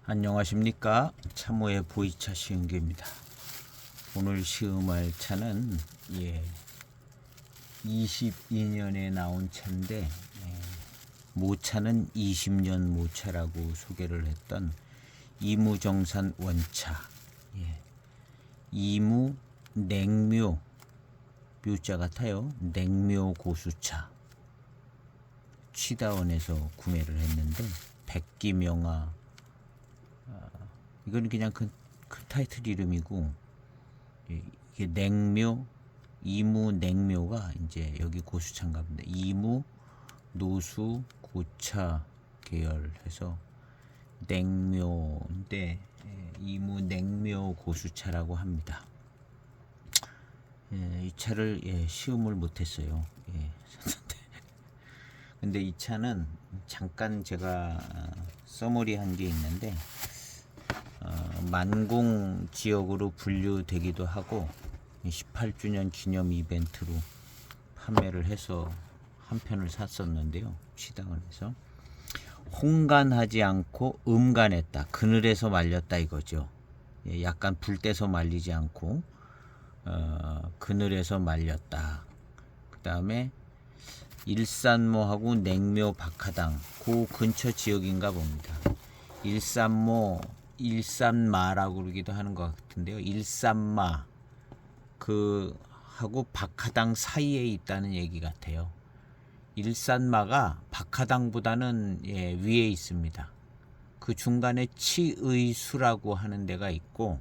안녕하십니까. 참호의 보이차 시음기입니다. 오늘 시음할 차는 22년에 나온 차인데 모차는 20년 모차라고 소개를 했던 이무정산 원차. 이무 냉묘 묘자 같아요. 냉묘 고수차. 취다원에서 구매를 했는데 백기명화, 이건 그냥 그 타이틀 이름이고, 이게 냉묘, 이무 냉묘가 이제 여기 고수차인가 봅니다. 이무 노수 고차 계열해서 냉묘인데 이무 냉묘 고수차라고 합니다. 이 차를 시음을 못했어요. 근데 이 차는 잠깐 제가 써머리 한 게 있는데, 만공 지역으로 분류되기도 하고 18주년 기념 이벤트로 판매를 해서 한 편을 샀었는데요. 시당원에서 홍간하지 않고 음간했다. 그늘에서 말렸다 이거죠. 약간 불 떼서 말리지 않고 그늘에서 말렸다. 그 다음에 일산모하고 냉묘 박하당 그 근처 지역인가 봅니다. 일산모 일산마라고 그러기도 하는 것 같은데요. 일산마 그 하고 박하당 사이에 있다는 얘기 같아요. 일산마가 박하당보다는 위에 있습니다. 그 중간에 치의수라고 하는 데가 있고,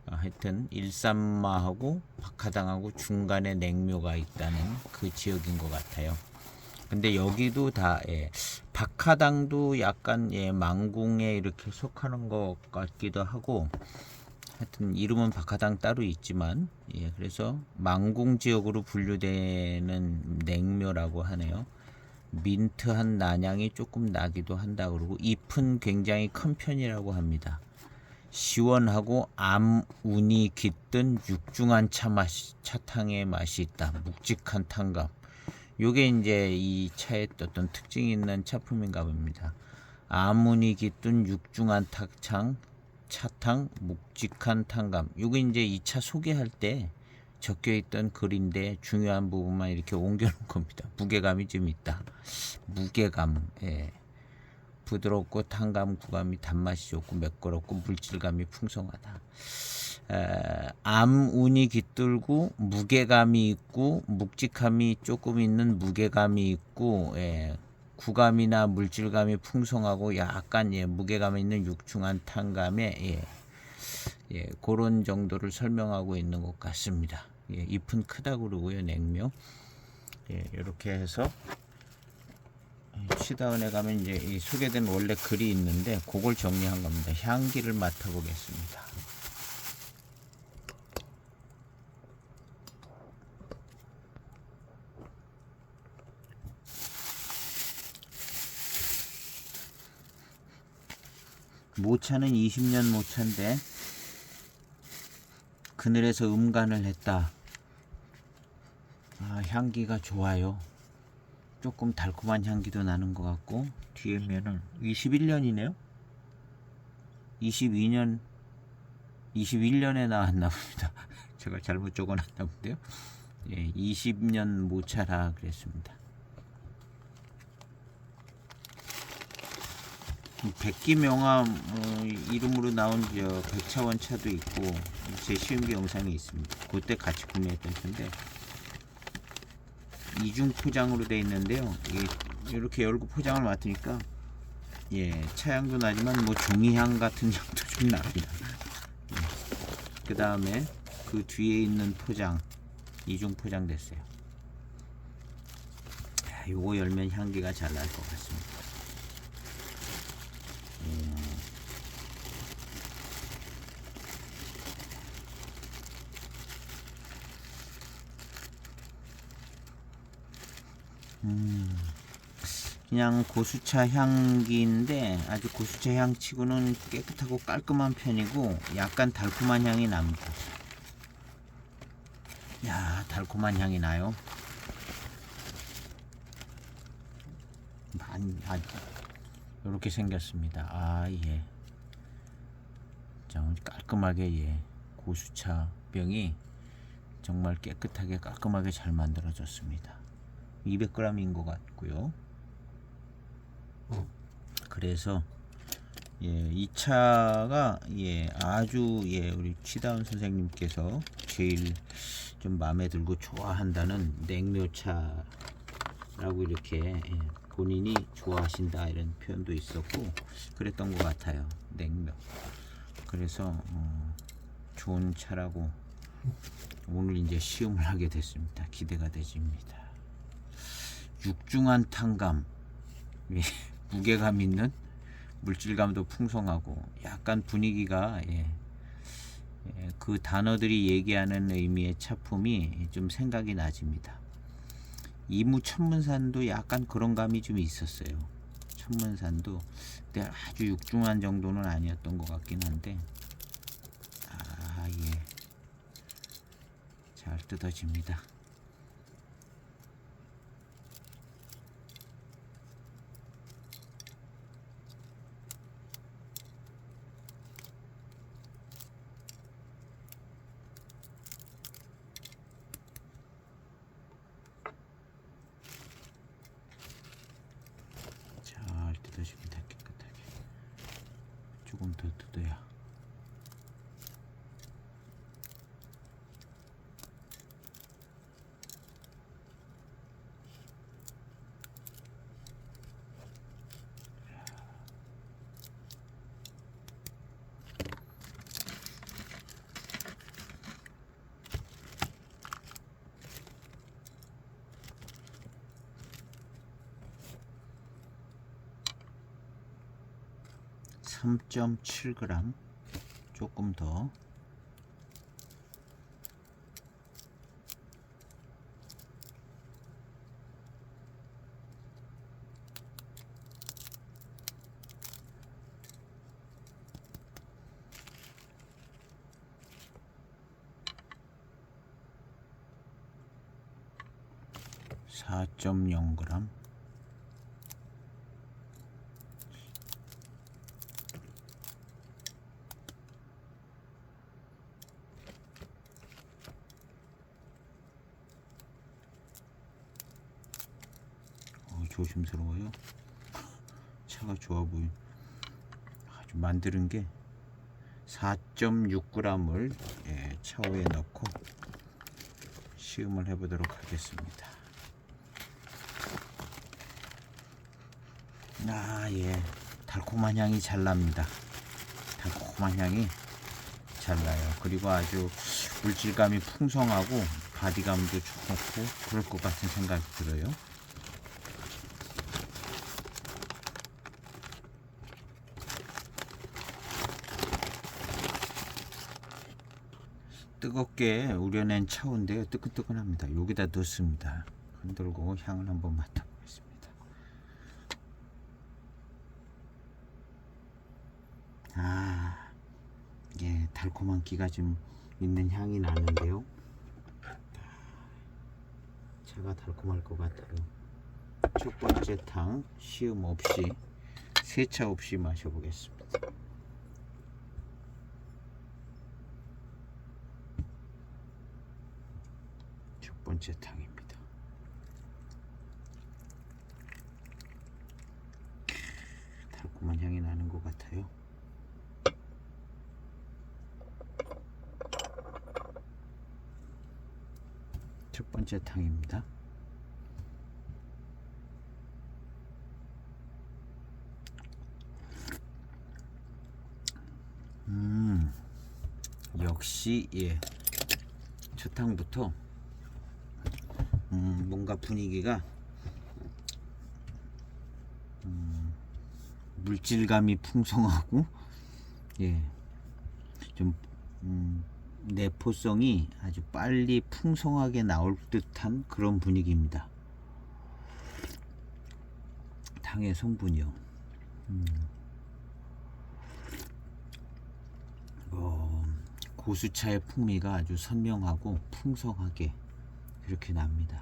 하여튼 일산마하고 박하당하고 중간에 냉묘가 있다는 그 지역인 것 같아요. 근데 여기도 다 박하당도 약간 망궁에 이렇게 속하는 것 같기도 하고, 하여튼 이름은 박하당 따로 있지만 그래서 망궁 지역으로 분류되는 냉묘라고 하네요. 민트한 난향이 조금 나기도 한다 그러고, 잎은 굉장히 큰 편이라고 합니다. 시원하고 암운이 깃든 육중한 차탕의 맛이 있다. 묵직한 탕감. 요게 이제 이 차의 어떤 특징이 있는 차품인가 봅니다. 암운이 깃든 육중한 차탕, 묵직한 탕감. 요게 이제 이 차 소개할 때 적혀 있던 글인데 중요한 부분만 이렇게 옮겨 놓은 겁니다. 무게감이 좀 있다. 무게감. 부드럽고 탕감 구감이 단맛이 좋고 매끄럽고 물질감이 풍성하다. 암운이 깃들고 무게감이 있고 묵직함이 조금 있는 무게감이 있고, 구감이나 물질감이 풍성하고 약간 무게감이 있는 육중한 탕감에 그런 정도를 설명하고 있는 것 같습니다. 잎은 크다 그러고요. 냉묘. 이렇게 해서 취다원에 가면 이제 이 소개된 원래 글이 있는데 그걸 정리한 겁니다. 향기를 맡아보겠습니다. 모차는 20년 모차인데 그늘에서 음간을 했다. 향기가 좋아요. 조금 달콤한 향기도 나는 것 같고, 뒤에면은 21년이네요. 21년에 나왔나 봅니다. 제가 잘못 적어놨나 본데요. 20년 모차라 그랬습니다. 백기명화 이름으로 나온 백차원 차도 있고 제 시음기 영상이 있습니다. 그때 같이 구매했던 차인데 이중 포장으로 되어 있는데요. 이렇게 열고 포장을 맡으니까 차향도 나지만 뭐 종이향 같은 향도 좀 납니다. 그 다음에 그 뒤에 있는 포장 이중 포장 됐어요. 요거 열면 향기가 잘 날 것 같습니다. 그냥 고수차 향기인데 아주 고수차 향치고는 깨끗하고 깔끔한 편이고 약간 달콤한 향이 납니다. 달콤한 향이 나요. 이렇게 생겼습니다. 깔끔하게 고수차 병이 정말 깨끗하게 깔끔하게 잘 만들어졌습니다. 200g인 것 같고요. 그래서 이 차가 아주 우리 취다운 선생님께서 제일 좀 마음에 들고 좋아한다는 냉묘차라고 이렇게 본인이 좋아하신다 이런 표현도 있었고 그랬던 것 같아요. 냉묘. 그래서 좋은 차라고 오늘 이제 시음을 하게 됐습니다. 기대가 되집니다. 육중한 탕감, 무게감 있는 물질감도 풍성하고 약간 분위기가 그 단어들이 얘기하는 의미의 차품이 좀 생각이 나집니다. 이무 천문산도 약간 그런 감이 좀 있었어요. 천문산도 근데 아주 육중한 정도는 아니었던 것 같긴 한데 잘 뜯어집니다. 잘 뜯어집니다. 깨끗하게. 조금 더 뜯어야. (3.7g) 조금 더. (4.0g) 조심스러워요. 차가 좋아 보여. 아주 만드는 게 4.6g을 차후에 넣고 시음을 해보도록 하겠습니다. 달콤한 향이 잘 납니다. 달콤한 향이 잘 나요. 그리고 아주 물질감이 풍성하고 바디감도 좋고 그럴 것 같은 생각이 들어요. 뜨겁게 우려낸 차우인데요. 뜨끈뜨끈합니다. 여기다 넣습니다. 흔들고 향을 한번 맡아보겠습니다. 달콤한 기가 좀 있는 향이 나는데요. 차가 달콤할 것 같아요. 첫 번째 탕 시음 없이 세차 없이 마셔보겠습니다. 첫 번째 탕입니다. 달콤한 향이 나는 것 같아요. 첫 번째 탕입니다. 역시 첫 탕부터 뭔가 분위기가 물질감이 풍성하고 좀 내포성이 아주 빨리 풍성하게 나올 듯한 그런 분위기입니다. 탕의 성분이요. 고수차의 풍미가 아주 선명하고 풍성하게 그렇게 납니다.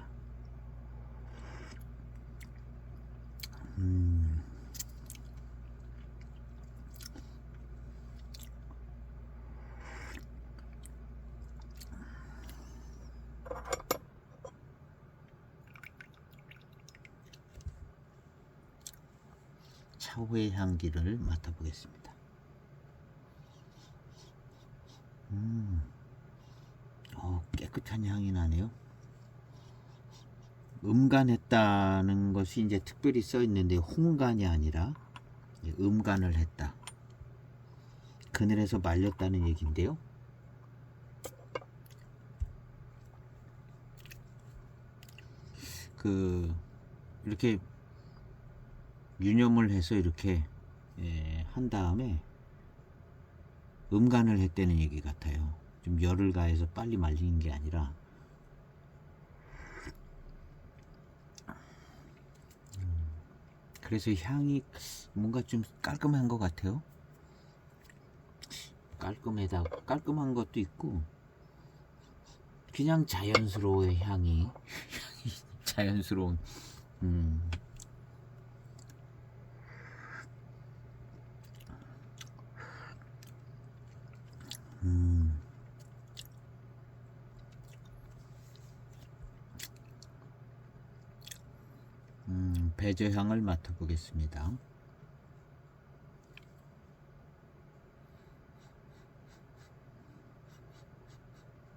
사회 향기를 맡아보겠습니다. 깨끗한 향이 나네요. 음간했다는 것이 이제 특별히 써 있는데 홍간이 아니라 음간을 했다. 그늘에서 말렸다는 얘기인데요. 이렇게 유념을 해서 이렇게 한 다음에 음간을 했다는 얘기 같아요. 좀 열을 가해서 빨리 말리는 게 아니라. 그래서 향이 뭔가 좀 깔끔한 것 같아요. 깔끔한 것도 있고 그냥 자연스러워요. 향이 자연스러운. 배저향을 맡아보겠습니다.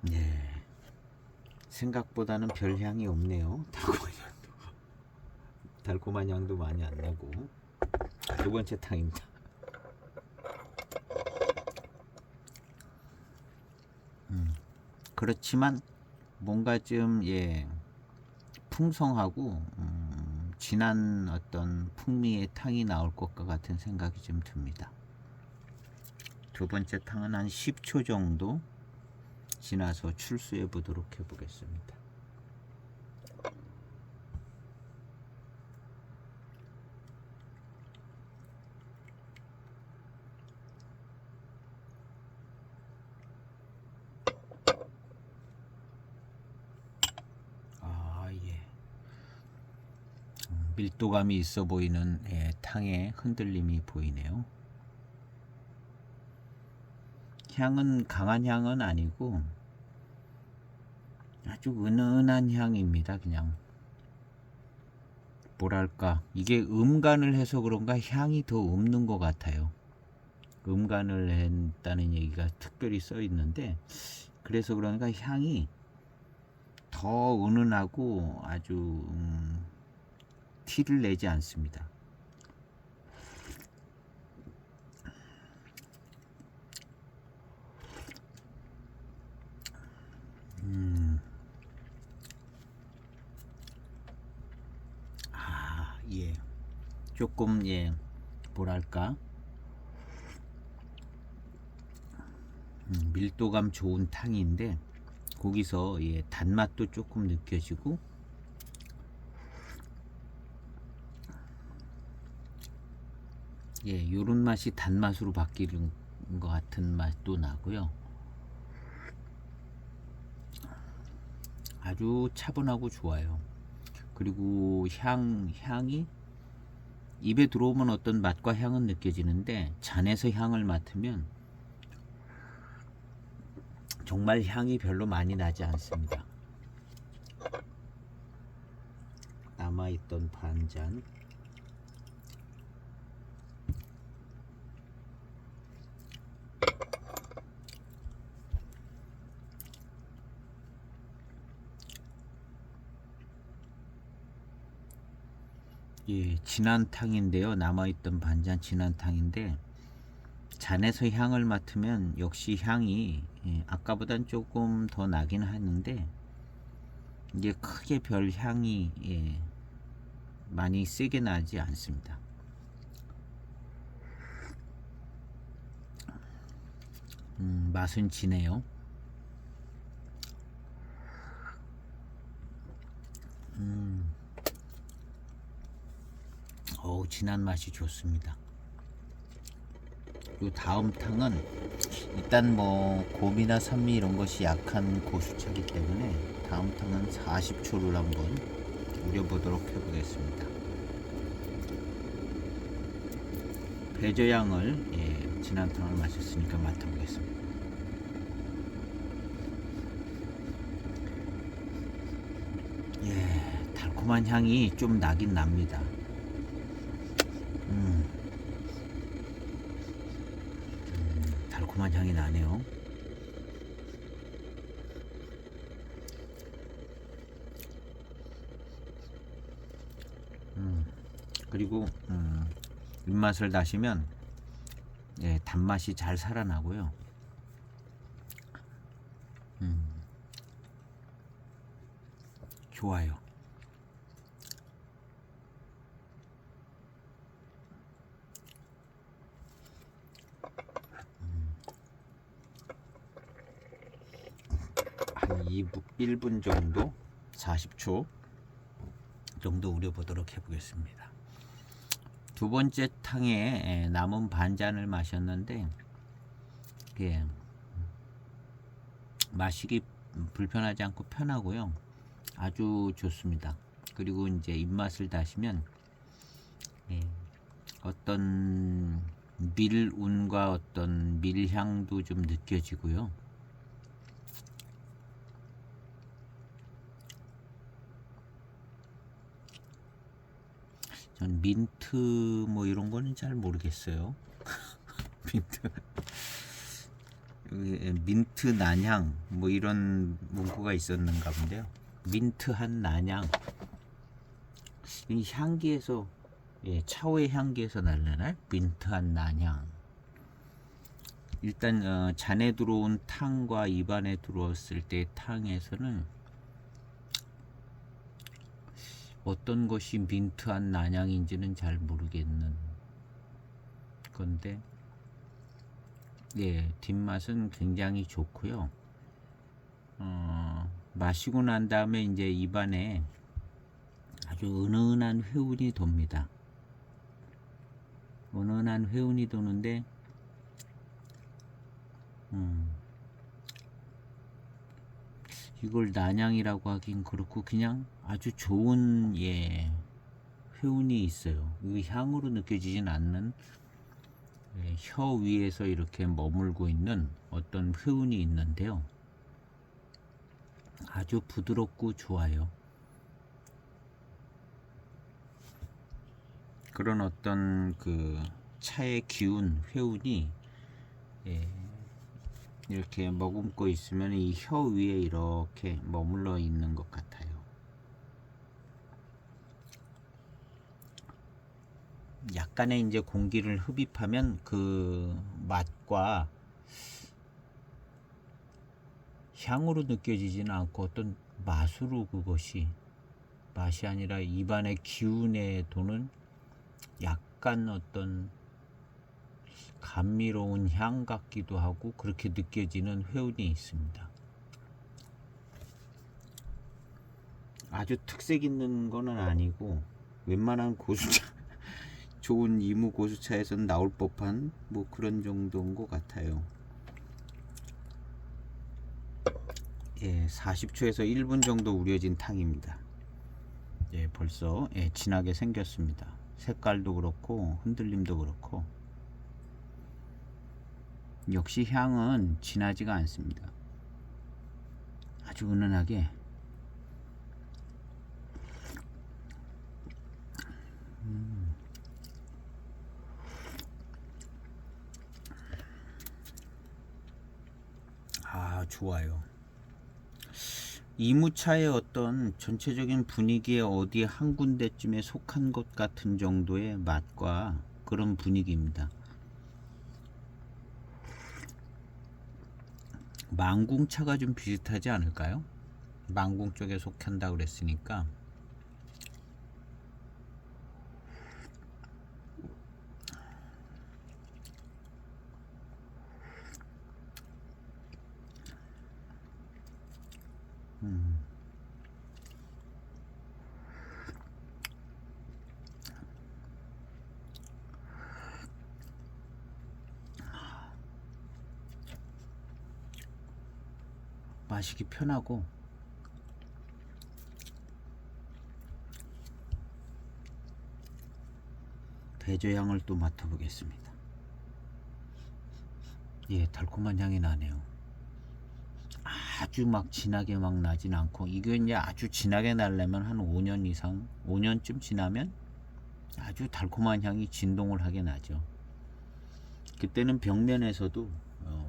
네, 생각보다는 별 향이 없네요. 달콤한 향도 많이 안 나고. 두 번째 탕입니다. 그렇지만 뭔가 좀 풍성하고 진한 어떤 풍미의 탕이 나올 것과 같은 생각이 좀 듭니다. 두 번째 탕은 한 10초 정도 지나서 출수해 보도록 해보겠습니다. 밀도감이 있어 보이는 탕의 흔들림이 보이네요. 향은 강한 향은 아니고 아주 은은한 향입니다. 그냥 뭐랄까, 이게 음간을 해서 그런가 향이 더 없는 것 같아요. 음간을 했다는 얘기가 특별히 써 있는데, 그래서 그런가 향이 더 은은하고 아주 티를 내지 않습니다. 조금 뭐랄까, 밀도감 좋은 탕인데 거기서 단맛도 조금 느껴지고 요런 맛이 단맛으로 바뀌는 것 같은 맛도 나고요. 아주 차분하고 좋아요. 그리고 향이 입에 들어오면 어떤 맛과 향은 느껴지는데 잔에서 향을 맡으면 정말 향이 별로 많이 나지 않습니다. 남아있던 반잔. 진한 탕인데요. 남아있던 반잔 진한 탕인데 잔에서 향을 맡으면 역시 향이 아까보단 조금 더 나긴 하는데 이게 크게 별 향이 많이 세게 나지 않습니다. 맛은 진해요. 진한 맛이 좋습니다. 요 다음 탕은 일단 곰이나 산미 이런 것이 약한 고수차기 때문에 다음 탕은 40초를 한번 우려보도록 해보겠습니다. 배저향을 진한 탕을 마셨으니까 맡아보겠습니다. 달콤한 향이 좀 나긴 납니다. 달콤한 향이 나네요. 그리고 입맛을 다시면 예, 단맛이 잘 살아나고요. 좋아요. 한 1분 정도, 40초 정도 우려보도록 해보겠습니다. 두 번째 탕에 남은 반잔을 마셨는데 예, 마시기 불편하지 않고 편하고요. 아주 좋습니다. 그리고 이제 입맛을 다시면 예, 어떤 밀운과 어떤 밀향도 좀 느껴지고요. 전 민트 뭐 이런 거는 잘 모르겠어요. 민트 난향 뭐 이런 문구가 있었는가 본데요. 민트한 난향, 이 향기에서 예, 차오의 향기에서 날려날 민트한 난향. 일단 잔에 들어온 탕과 입안에 들어왔을 때 탕에서는 어떤 것이 민트한 난향인지는 잘 모르겠는 건데 예, 뒷맛은 굉장히 좋고요. 마시고 난 다음에 이제 입안에 아주 은은한 회운이 돕니다. 은은한 회운이 도는데 이걸 난향이라고 하긴 그렇고 그냥 아주 좋은 예, 회운이 있어요. 이 향으로 느껴지진 않는 예, 혀 위에서 이렇게 머물고 있는 어떤 회운이 있는데요. 아주 부드럽고 좋아요. 그런 어떤 그 차의 기운, 회운이 예, 이렇게 머금고 있으면 이 혀 위에 이렇게 머물러 있는 것 같아요. 약간의 이제 공기를 흡입하면 그 맛과 향으로 느껴지지는 않고 어떤 맛으로 그것이 맛이 아니라 입안의 기운에 도는 약간 어떤 감미로운 향 같기도 하고 그렇게 느껴지는 회운이 있습니다. 아주 특색 있는 거는 아니고 웬만한 고수차 좋은 이무 고수차에서는 나올 법한 뭐 그런 정도인 것 같아요. 예, 40초에서 1분 정도 우려진 탕입니다. 예, 벌써 예, 진하게 생겼습니다. 색깔도 그렇고 흔들림도 그렇고 역시 향은 진하지가 않습니다. 아주 은은하게 아 좋아요. 이무차의 어떤 전체적인 분위기에 어디 한 군데쯤에 속한 것 같은 정도의 맛과 그런 분위기입니다. 망궁차가 좀 비슷하지 않을까요? 망궁 쪽에 속한다 그랬으니까 마시기 편하고 배저향을 또 맡아보겠습니다. 예, 달콤한 향이 나네요. 아주 막 진하게 막 나진 않고 이게 이제 아주 진하게 나려면 한 5년 이상 5년쯤 지나면 아주 달콤한 향이 진동을 하게 나죠. 그때는 벽면에서도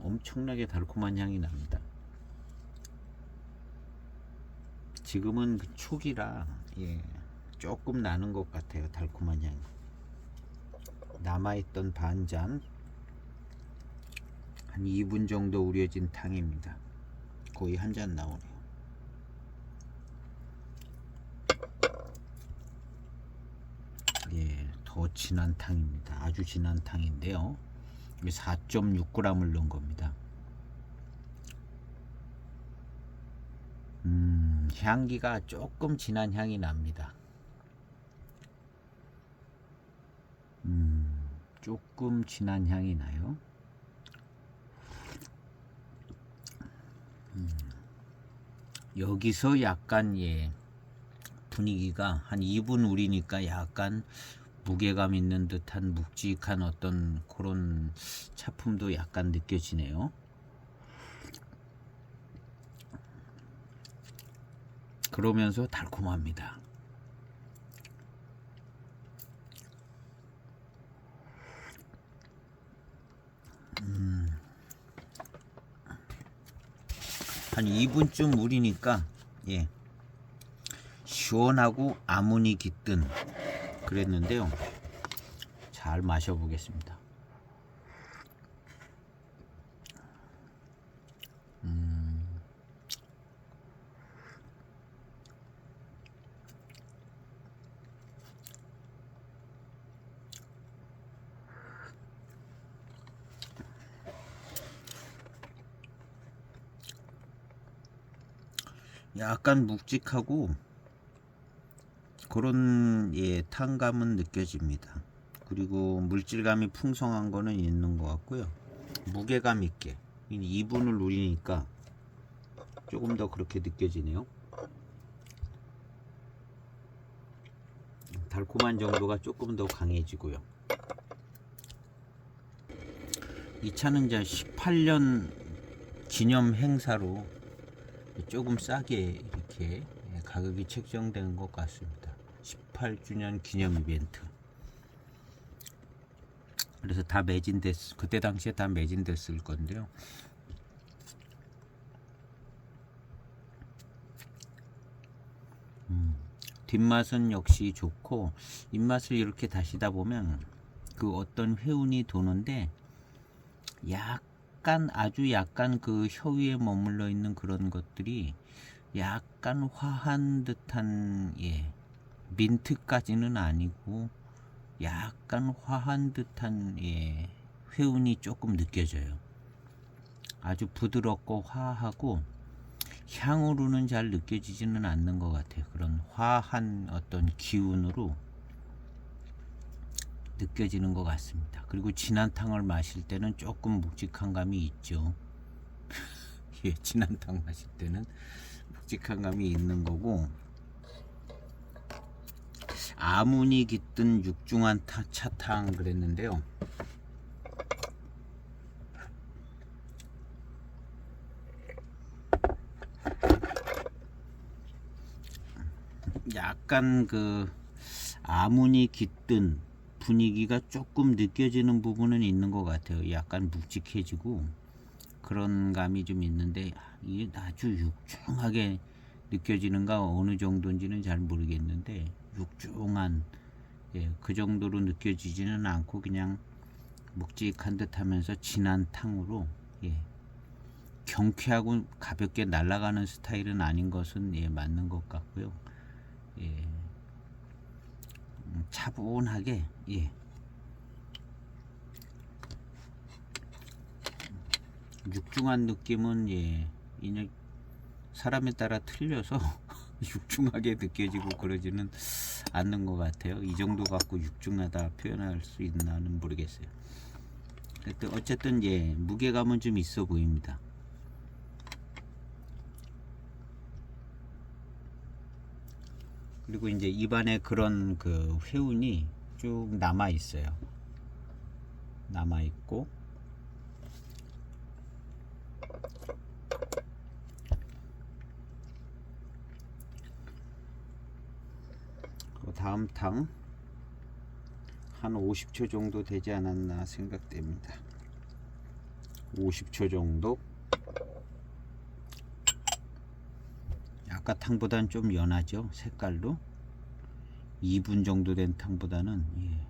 엄청나게 달콤한 향이 납니다. 지금은 그 초기라 조금 나는 것 같아요. 달콤한 향이. 남아있던 반잔, 한 2분 정도 우려진 탕입니다. 거의 한 잔 나오네요. 더 진한 탕입니다. 아주 진한 탕인데요. 4.6g을 넣은 겁니다. 향기가 조금 진한 향이 납니다. 조금 진한 향이 나요. 여기서 약간 분위기가 한 2분 우리니까 약간 무게감 있는 듯한 묵직한 어떤 그런 차품도 약간 느껴지네요. 그러면서 달콤합니다. 한 2분쯤 우리니까 시원하고 아무니 깃든 그랬는데요. 잘 마셔보겠습니다. 약간 묵직하고 그런 탄감은 느껴집니다. 그리고 물질감이 풍성한 거는 있는 것 같고요. 무게감 있게 2분을 누리니까 조금 더 그렇게 느껴지네요. 달콤한 정도가 조금 더 강해지고요. 이 차는 이제 18년 기념 행사로 조금 싸게 이렇게 가격이 책정된 것 같습니다. 18주년 기념 이벤트. 그래서 다 매진됐, 그때 당시에 다 매진됐을 건데요. 뒷맛은 역시 좋고, 입맛을 이렇게 다시다 보면 그 어떤 회운이 도는데 약간, 아주 약간 그 혀 위에 머물러 있는 그런 것들이 약간 화한 듯한 민트까지는 아니고 약간 화한 듯한 회운이 조금 느껴져요. 아주 부드럽고 화하고 향으로는 잘 느껴지지는 않는 것 같아요. 그런 화한 어떤 기운으로 느껴지는 것 같습니다. 그리고 진한 탕을 마실 때는 조금 묵직한 감이 있죠. 진한 탕 마실 때는 묵직한 감이 있는 거고, 아무니 깃든 육중한 차탕 그랬는데요. 약간 그 아무니 깃든 분위기가 조금 느껴지는 부분은 있는 것 같아요. 약간 묵직해지고 그런 감이 좀 있는데 이게 아주 육중하게 느껴지는가 어느 정도인지는 잘 모르겠는데 육중한 그 정도로 느껴지지는 않고 그냥 묵직한 듯 하면서 진한 탕으로 경쾌하고 가볍게 날아가는 스타일은 아닌 것은 맞는 것 같고요. 차분하게 육중한 느낌은 사람에 따라 틀려서 육중하게 느껴지고 그러지는 않는 것 같아요. 이 정도 갖고 육중하다 표현할 수 있나는 모르겠어요. 어쨌든 무게감은 좀 있어 보입니다. 그리고 이제 입안에 그런 그 회운이 쭉 남아 있어요. 남아 있고 다음 탕 한 50초 정도 되지 않았나 생각됩니다. 50초 정도. 아까 탕보다는 좀 연하죠, 색깔도. 2분 정도 된 탕보다는. 예.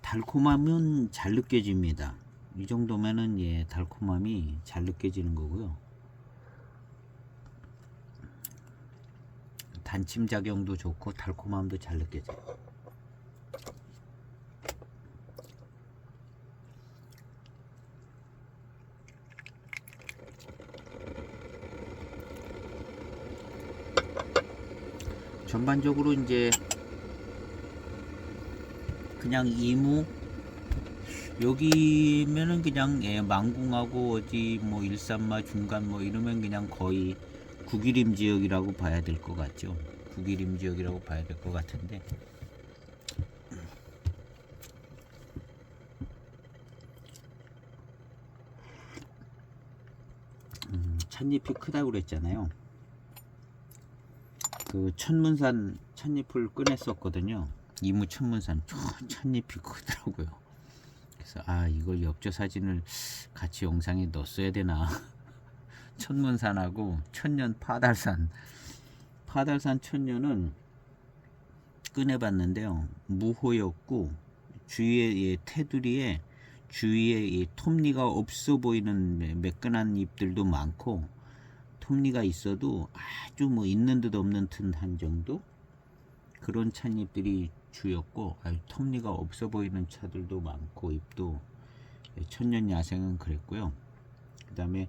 달콤함은 잘 느껴집니다. 이 정도면은 예, 달콤함이 잘 느껴지는 거고요. 단침 작용도 좋고 달콤함도 잘 느껴져요. 전반적으로 이제 그냥 이무 여기면은 그냥 예, 망궁하고 어디 뭐 일산마 중간 뭐 이러면 그냥 거의 구기림 지역이라고 봐야 될 것 같죠. 구기림 지역이라고 봐야 될 것 같은데 찻잎이 크다고 그랬잖아요. 그 천문산 찻잎을 꺼냈었거든요. 이무 천문산 찻잎이 크더라고요. 그래서 아, 이거 엽조 사진을 같이 영상에 넣었어야 되나. 천문산하고 천년 파달산 천년은 꺼내봤는데요, 무호였고 주위에 테두리에 주위에 톱니가 없어 보이는 매끈한 잎들도 많고, 톱니가 있어도 아주 뭐 있는 듯 없는 듯 한 정도 그런 찻잎들이 주였고, 톱니가 없어 보이는 차들도 많고 잎도. 천년 야생은 그랬고요. 그 다음에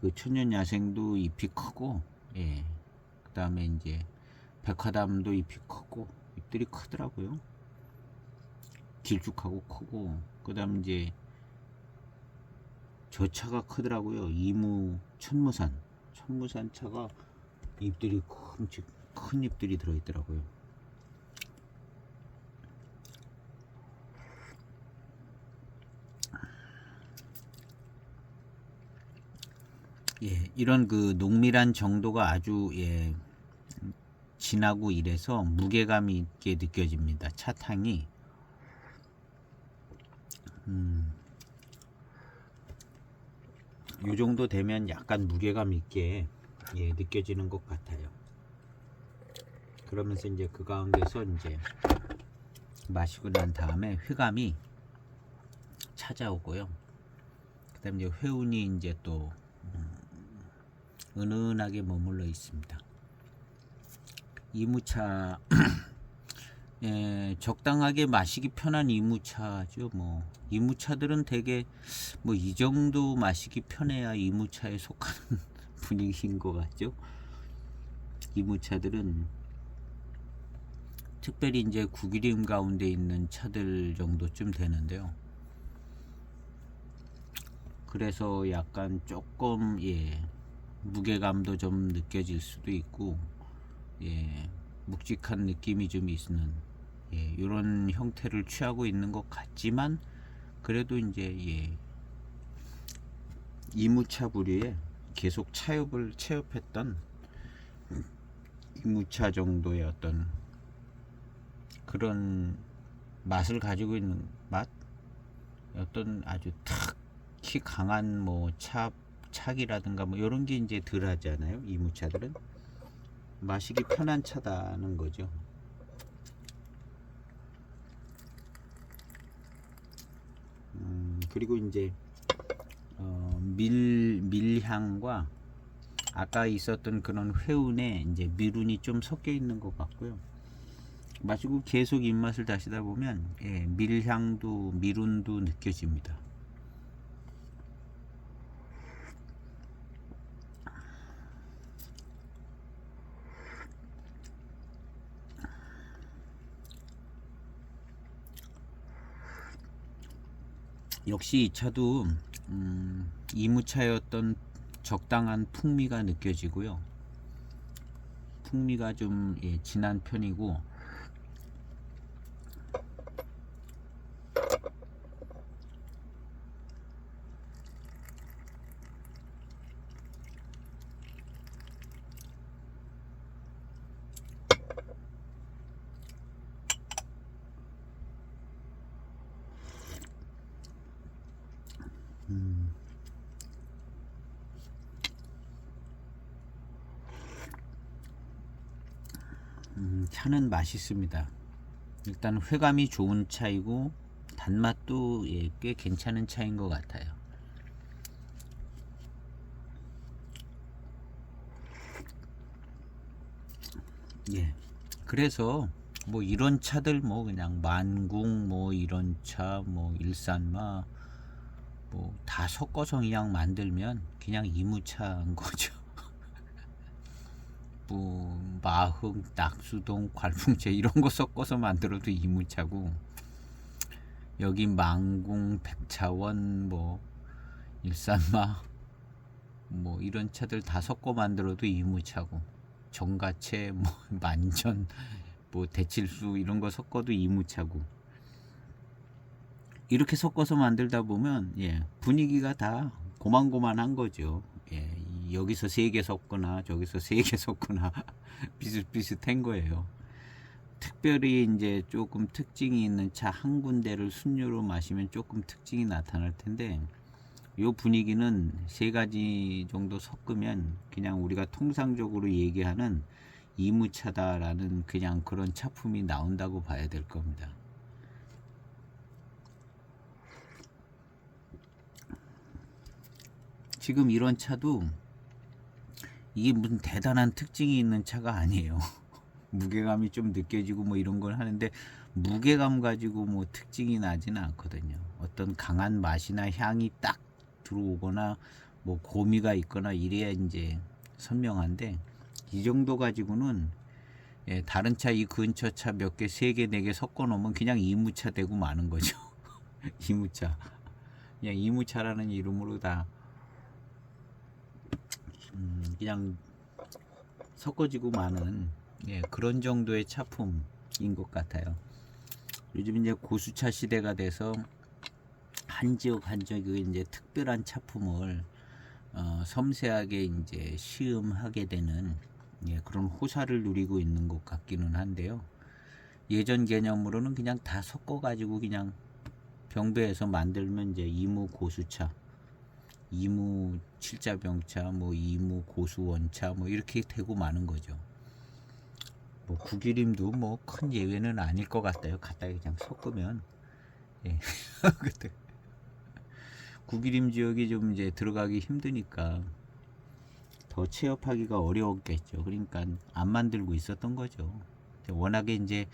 그 천년 야생도 잎이 크고, 예. 그 다음에 이제 백화담도 잎이 크고 잎들이 크더라고요. 길쭉하고 크고. 그 다음 이제 저 차가 크더라고요. 이무 천무산 차가 잎들이 큰 잎들이 들어있더라고요. 예, 이런 그 농밀한 정도가 아주 예, 진하고 이래서 무게감이 있게 느껴집니다. 차탕이. 요 정도 되면 약간 무게감 있게 예, 느껴지는 것 같아요. 그러면서 이제 그 가운데서 이제 마시고 난 다음에 회감이 찾아오고요. 그 다음에 이제 회운이 이제 또 은은하게 머물러 있습니다. 이무차 예, 적당하게 마시기 편한 이무차죠. 뭐 이무차들은 되게 뭐 이 정도 마시기 편해야 이무차에 속하는 분위기인 것 같죠. 이무차들은 특별히 이제 구기림 가운데 있는 차들 정도쯤 되는데요. 그래서 약간 조금 예, 무게감도 좀 느껴질 수도 있고, 예, 묵직한 느낌이 좀 있는 예, 이런 형태를 취하고 있는 것 같지만, 그래도 이제 예, 이무차 부류에 계속 체업했던 이무차 정도의 어떤 그런 맛을 가지고 있는 맛, 어떤 아주 특히 강한 뭐 착이라든가 뭐 이런 게 이제 덜 하잖아요. 이무차들은 마시기 편한 차다는 거죠. 그리고 이제 밀향과 아까 있었던 그런 회운에 이제 미룬이 좀 섞여 있는 것 같고요. 마시고 계속 입맛을 다시다 보면 예, 밀향도 미룬도 느껴집니다. 역시 이 차도 이무차였던 적당한 풍미가 느껴지고요. 풍미가 좀 진한 편이고, 차는 맛있습니다. 일단 회감이 좋은 차이고 단맛도 꽤 괜찮은 차인 것 같아요. 그래서 뭐 이런 차들 뭐 그냥 만궁 뭐 이런 차 뭐 일산마 뭐 다 섞어서 그냥 만들면 그냥 이무차인 거죠. 뭐 마흥, 낙수동, 괄풍제 이런 거 섞어서 만들어도 이무차고, 여기 망궁, 백차원, 뭐 일산마 뭐 이런 차들 다 섞어 만들어도 이무차고, 정가채, 뭐 만전, 뭐 대칠수 이런 거 섞어도 이무차고, 이렇게 섞어서 만들다 보면 분위기가 다 고만고만한 거죠. 여기서 3개 섞거나 저기서 3개 섞거나 비슷비슷한 거예요. 특별히 이제 조금 특징이 있는 차 한 군데를 순유로 마시면 조금 특징이 나타날 텐데, 요 분위기는 3가지 정도 섞으면 그냥 우리가 통상적으로 얘기하는 이무차다라는 그냥 그런 차품이 나온다고 봐야 될 겁니다. 지금 이런 차도 이게 무슨 대단한 특징이 있는 차가 아니에요. 무게감이 좀 느껴지고 뭐 이런 걸 하는데, 무게감 가지고 뭐 특징이 나지는 않거든요. 어떤 강한 맛이나 향이 딱 들어오거나 뭐 고미가 있거나 이래야 이제 선명한데, 이 정도 가지고는 다른 차 이 근처 차 몇 개 3개 4개 섞어 놓으면 그냥 이무차 되고 마는 거죠. 이무차, 그냥 이무차라는 이름으로 다 그냥 섞어지고 마는 그런 정도의 차품인 것 같아요. 요즘 이제 고수차 시대가 돼서 한 지역 한 지역이 이제 특별한 차품을 섬세하게 이제 시음하게 되는 그런 호사를 누리고 있는 것 같기는 한데요. 예전 개념으로는 그냥 다 섞어 가지고 그냥 병배해서 만들면 이제 이무 고수차, 이무 칠자병차, 뭐 이무 고수원차 뭐 이렇게 되고 마는 거죠. 뭐 구기림도 뭐 큰 예외는 아닐 것 같아요. 갖다 그냥 섞으면. 근데 구기림 지역이 좀 이제 들어가기 힘드니까 더 취업하기가 어려웠겠죠. 그러니까 안 만들고 있었던 거죠. 워낙에 이제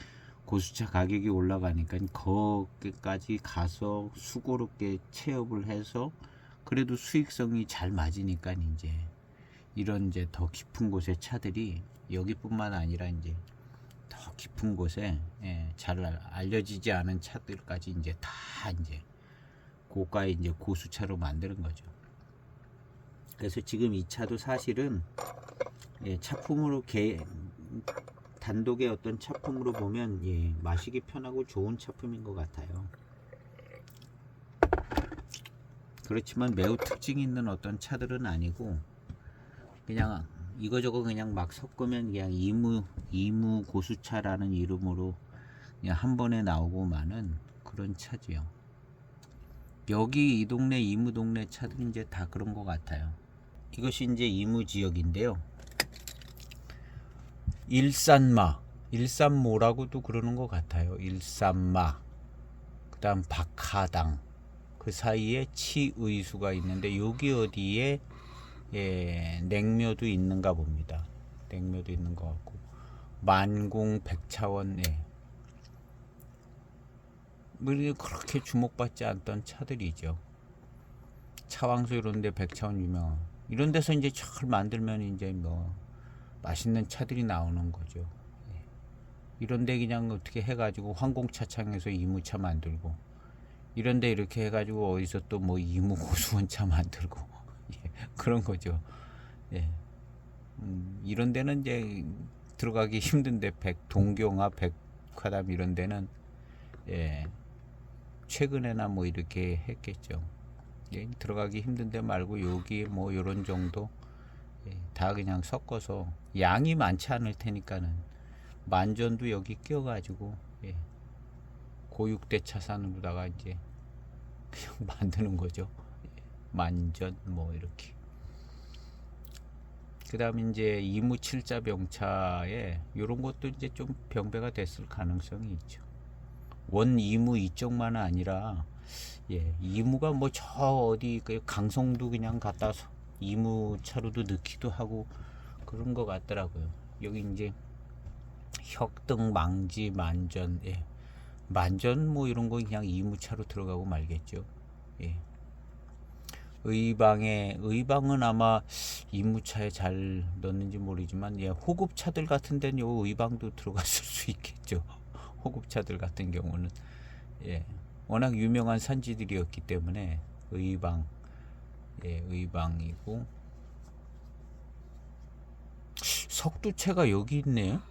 고수차 가격이 올라가니까 거기까지 가서 수고롭게 체업을 해서 그래도 수익성이 잘 맞으니까 이제 이런 이제 더 깊은 곳의 차들이 여기뿐만 아니라 이제 더 깊은 곳에 잘 알려지지 않은 차들까지 이제 다 이제 고가의 이제 고수차로 만드는 거죠. 그래서 지금 이 차도 사실은 차품으로 단독의 어떤 차품으로 보면 마시기 편하고 좋은 차품인 것 같아요. 그렇지만 매우 특징 있는 어떤 차들은 아니고, 그냥 이거저거 그냥 막 섞으면 그냥 이무 고수차라는 이름으로 그냥 한 번에 나오고 마는 그런 차지요. 여기 이 동네 이무 동네 차들이 이제 다 그런 것 같아요. 이것이 이제 이무 지역인데요. 일산모라고도 그러는 것 같아요. 일산마, 그 다음 박하당, 그 사이에 치의수가 있는데, 여기 어디에 냉묘도 있는가 봅니다. 냉묘도 있는 것 같고, 만궁, 백차원, 뭐 그렇게 주목받지 않던 차들이죠. 차왕소 이런데 백차원 유명한 이런 데서 이제 잘 만들면 이제 뭐 맛있는 차들이 나오는 거죠. 이런데 그냥 어떻게 해가지고 황공차창에서 이무차 만들고, 이런데 이렇게 해가지고 어디서 또 뭐 이무 고수원차 만들고 그런 거죠. 이런 데는 이제 들어가기 힘든데 동경화 백화점 이런 데는 예, 최근에나 뭐 이렇게 했겠죠. 예, 들어가기 힘든데 말고 여기 뭐 요런 정도 예, 다 그냥 섞어서 양이 많지 않을 테니까는 만전도 여기 끼워가지고 예, 고육대 차산으로다가 이제 그냥 만드는 거죠. 예, 만전 뭐 이렇게. 그 다음에 이제 이무칠자 병차에 요런 것도 이제 좀 병배가 됐을 가능성이 있죠. 원 이무 이쪽만은 아니라 예, 이무가 뭐 저 어디 그 강성도 그냥 갖다 이무차로도 넣기도 하고 그런 것 같더라고요. 여기 이제 혁등 망지 만전 예. 만전 뭐 이런 거 그냥 이무차로 들어가고 말겠죠. 예. 의방은 아마 이무차에 잘 넣는지 모르지만 예, 호급차들 같은 데는 요 의방도 들어갔을 수 있겠죠. 호급차들 같은 경우는 예, 워낙 유명한 산지들이었기 때문에 의방 예, 의방이고 석두채가 여기 있네요.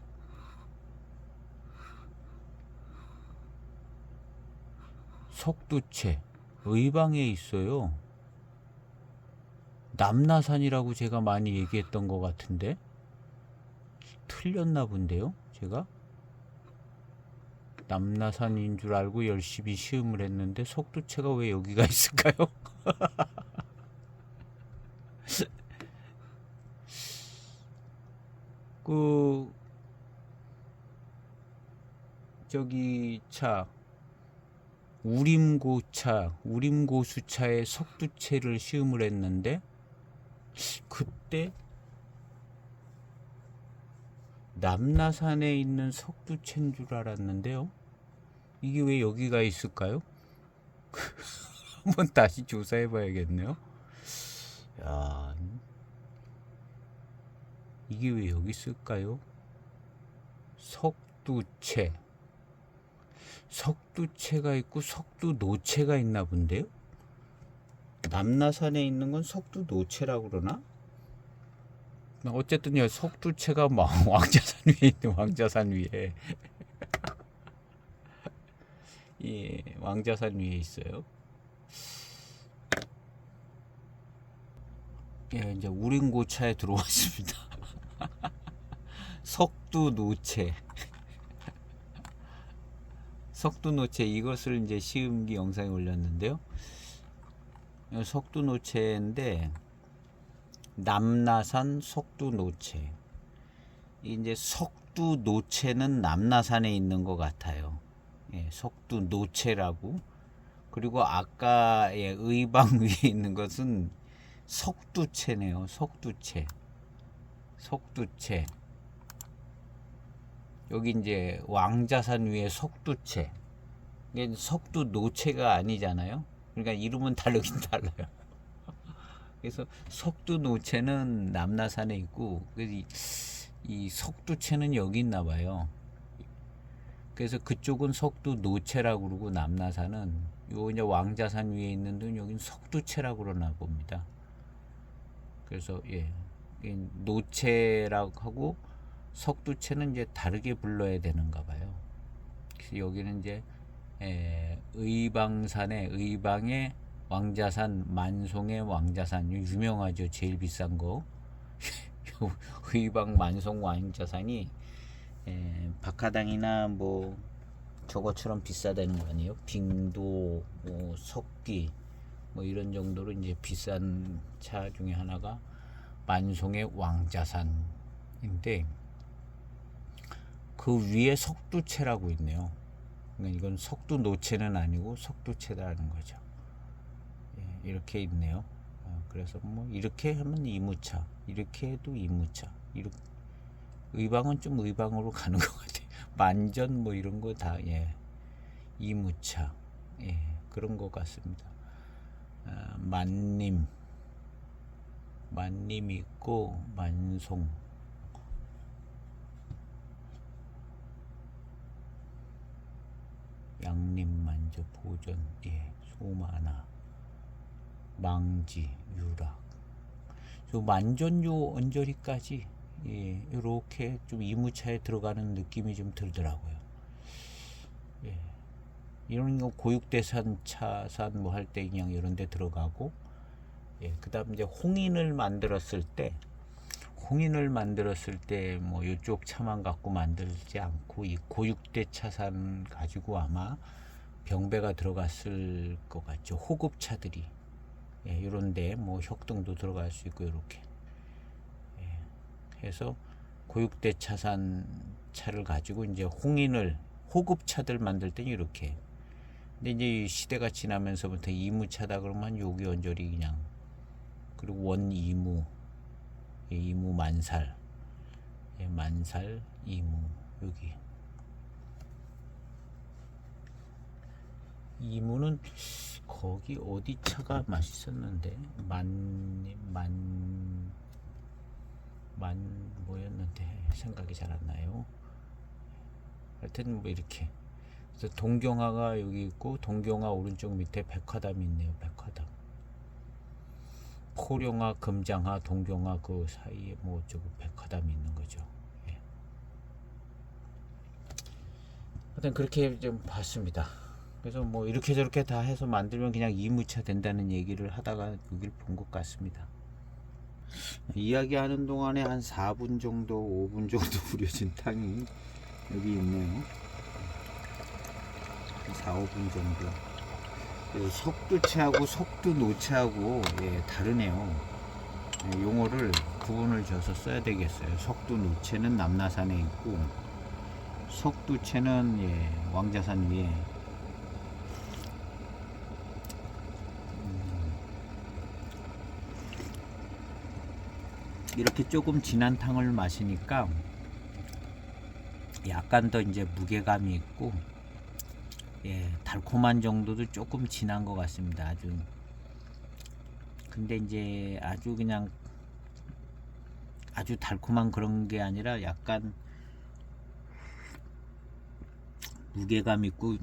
석두채 의방에 있어요. 남나산이라고 제가 많이 얘기했던 것 같은데 틀렸나 본데요. 제가 남나산인 줄 알고 열심히 시음을 했는데 석두채가 왜 여기가 있을까요? 그 저기 차 우림고수차에 석두채를 시음을 했는데 그때 남나산에 있는 석두채인 줄 알았는데요. 이게 왜 여기가 있을까요? 한번 다시 조사해 봐야겠네요. 야, 이게 왜 여기 있을까요? 석두채가 있고 석두노채가 있나 본데요. 남나산에 있는 건 석두노채라고 그러나? 어쨌든 석두채가 왕자산 위에 있는 왕자산 위에 예, 왕자산 위에 있어요. 예, 이제 우림고차에 들어왔습니다. 석두노채 이것을 이제 시음기 영상에 올렸는데요. 석두노채인데 남나산 석두노채. 이제 석두노채는 남나산에 있는 것 같아요. 예, 석두노채라고. 그리고 아까 예, 의방 위에 있는 것은 석두채네요. 석두채. 여기 이제 왕자산 위에 석두채. 이게 석두노채가 아니잖아요. 그러니까 이름은 다르긴 달라요. 그래서 석두노채는 남나산에 있고 이 석두채는 여기 있나 봐요. 그래서 그쪽은 석두노채라고 그러고 남나산은 요 이제 왕자산 위에 있는 데 여긴 석두채라고 그러나 봅니다. 그래서 예, 노채라고 하고 석두채는 이제 다르게 불러야 되는가 봐요. 그래서 여기는 이제 의방의 왕자산, 만송의 왕자산 유명하죠. 제일 비싼 거. 의방 만송 왕자산이 박하당이나 뭐 저것처럼 비싸다는 거 아니에요? 빙도, 뭐 석기 뭐 이런 정도로 이제 비싼 차 중에 하나가 만송의 왕자산인데 그 위에 석두채라고 있네요. 그러니까 이건 석두노채는 아니고 석두채라는 거죠. 예, 이렇게 있네요. 그래서 뭐 이렇게 하면 이무차, 이렇게 해도 이무차. 이렇게 의방은 좀 의방으로 가는 것 같아요. 만전 뭐 이런 거 다 예, 이무차 예, 그런 것 같습니다. 만님 있고 만송 양림만저 보전 예, 소마나 망지 유락 요 만전요 언저리까지 예, 이렇게 좀 이무차에 들어가는 느낌이 좀 들더라고요. 예, 이런 거 고육대산 차산 뭐 할 때 그냥 이런 데 들어가고, 예, 그다음 이제 홍인을 만들었을 때 뭐 이쪽 차만 갖고 만들지 않고 이 고육대 차산 가지고 아마 병배가 들어갔을 것 같죠. 호급차들이. 예, 이런데 뭐 혁등도 들어갈 수 있고 이렇게. 예, 해서 고육대 차산 차를 가지고 이제 홍인을 호급차들 만들 때는 이렇게. 근데 이제 시대가 지나면서부터 이무차다 그러면 여기 언저리 그냥, 그리고 원이무, 예, 이무 만살, 예, 만살 이무 여기. 이무는 거기 어디 차가 맛있었는데 뭐였는데 생각이 잘 안 나요. 하여튼 뭐 이렇게. 그래서 동경화가 여기 있고 동경화 오른쪽 밑에 백화담이 있네요. 백화담. 포룡화, 금장화, 동경화 그 사이에 뭐 어쩌고 백화담이 있는 거죠. 예. 하여튼 그렇게 좀 봤습니다. 그래서 뭐 이렇게 저렇게 다 해서 만들면 그냥 이무차 된다는 얘기를 하다가 여기를 본 것 같습니다. 이야기하는 동안에 한 4분 정도 5분 정도 우려진 탕이 여기 있네요. 4, 5분 정도. 석두채하고 석두노채하고, 예, 다르네요. 예, 용어를 구분을 져서 써야 되겠어요. 석두노채는 남나산에 있고 석두채는, 예, 왕자산 위에. 이렇게 조금 진한 탕을 마시니까 약간 더 이제 무게감이 있고, 예, 달콤한 정도도 조금 진한 것 같습니다. 아주. 근데 이제 아주 그냥 아주 달콤한 그런 게 아니라 약간 무게감 있고,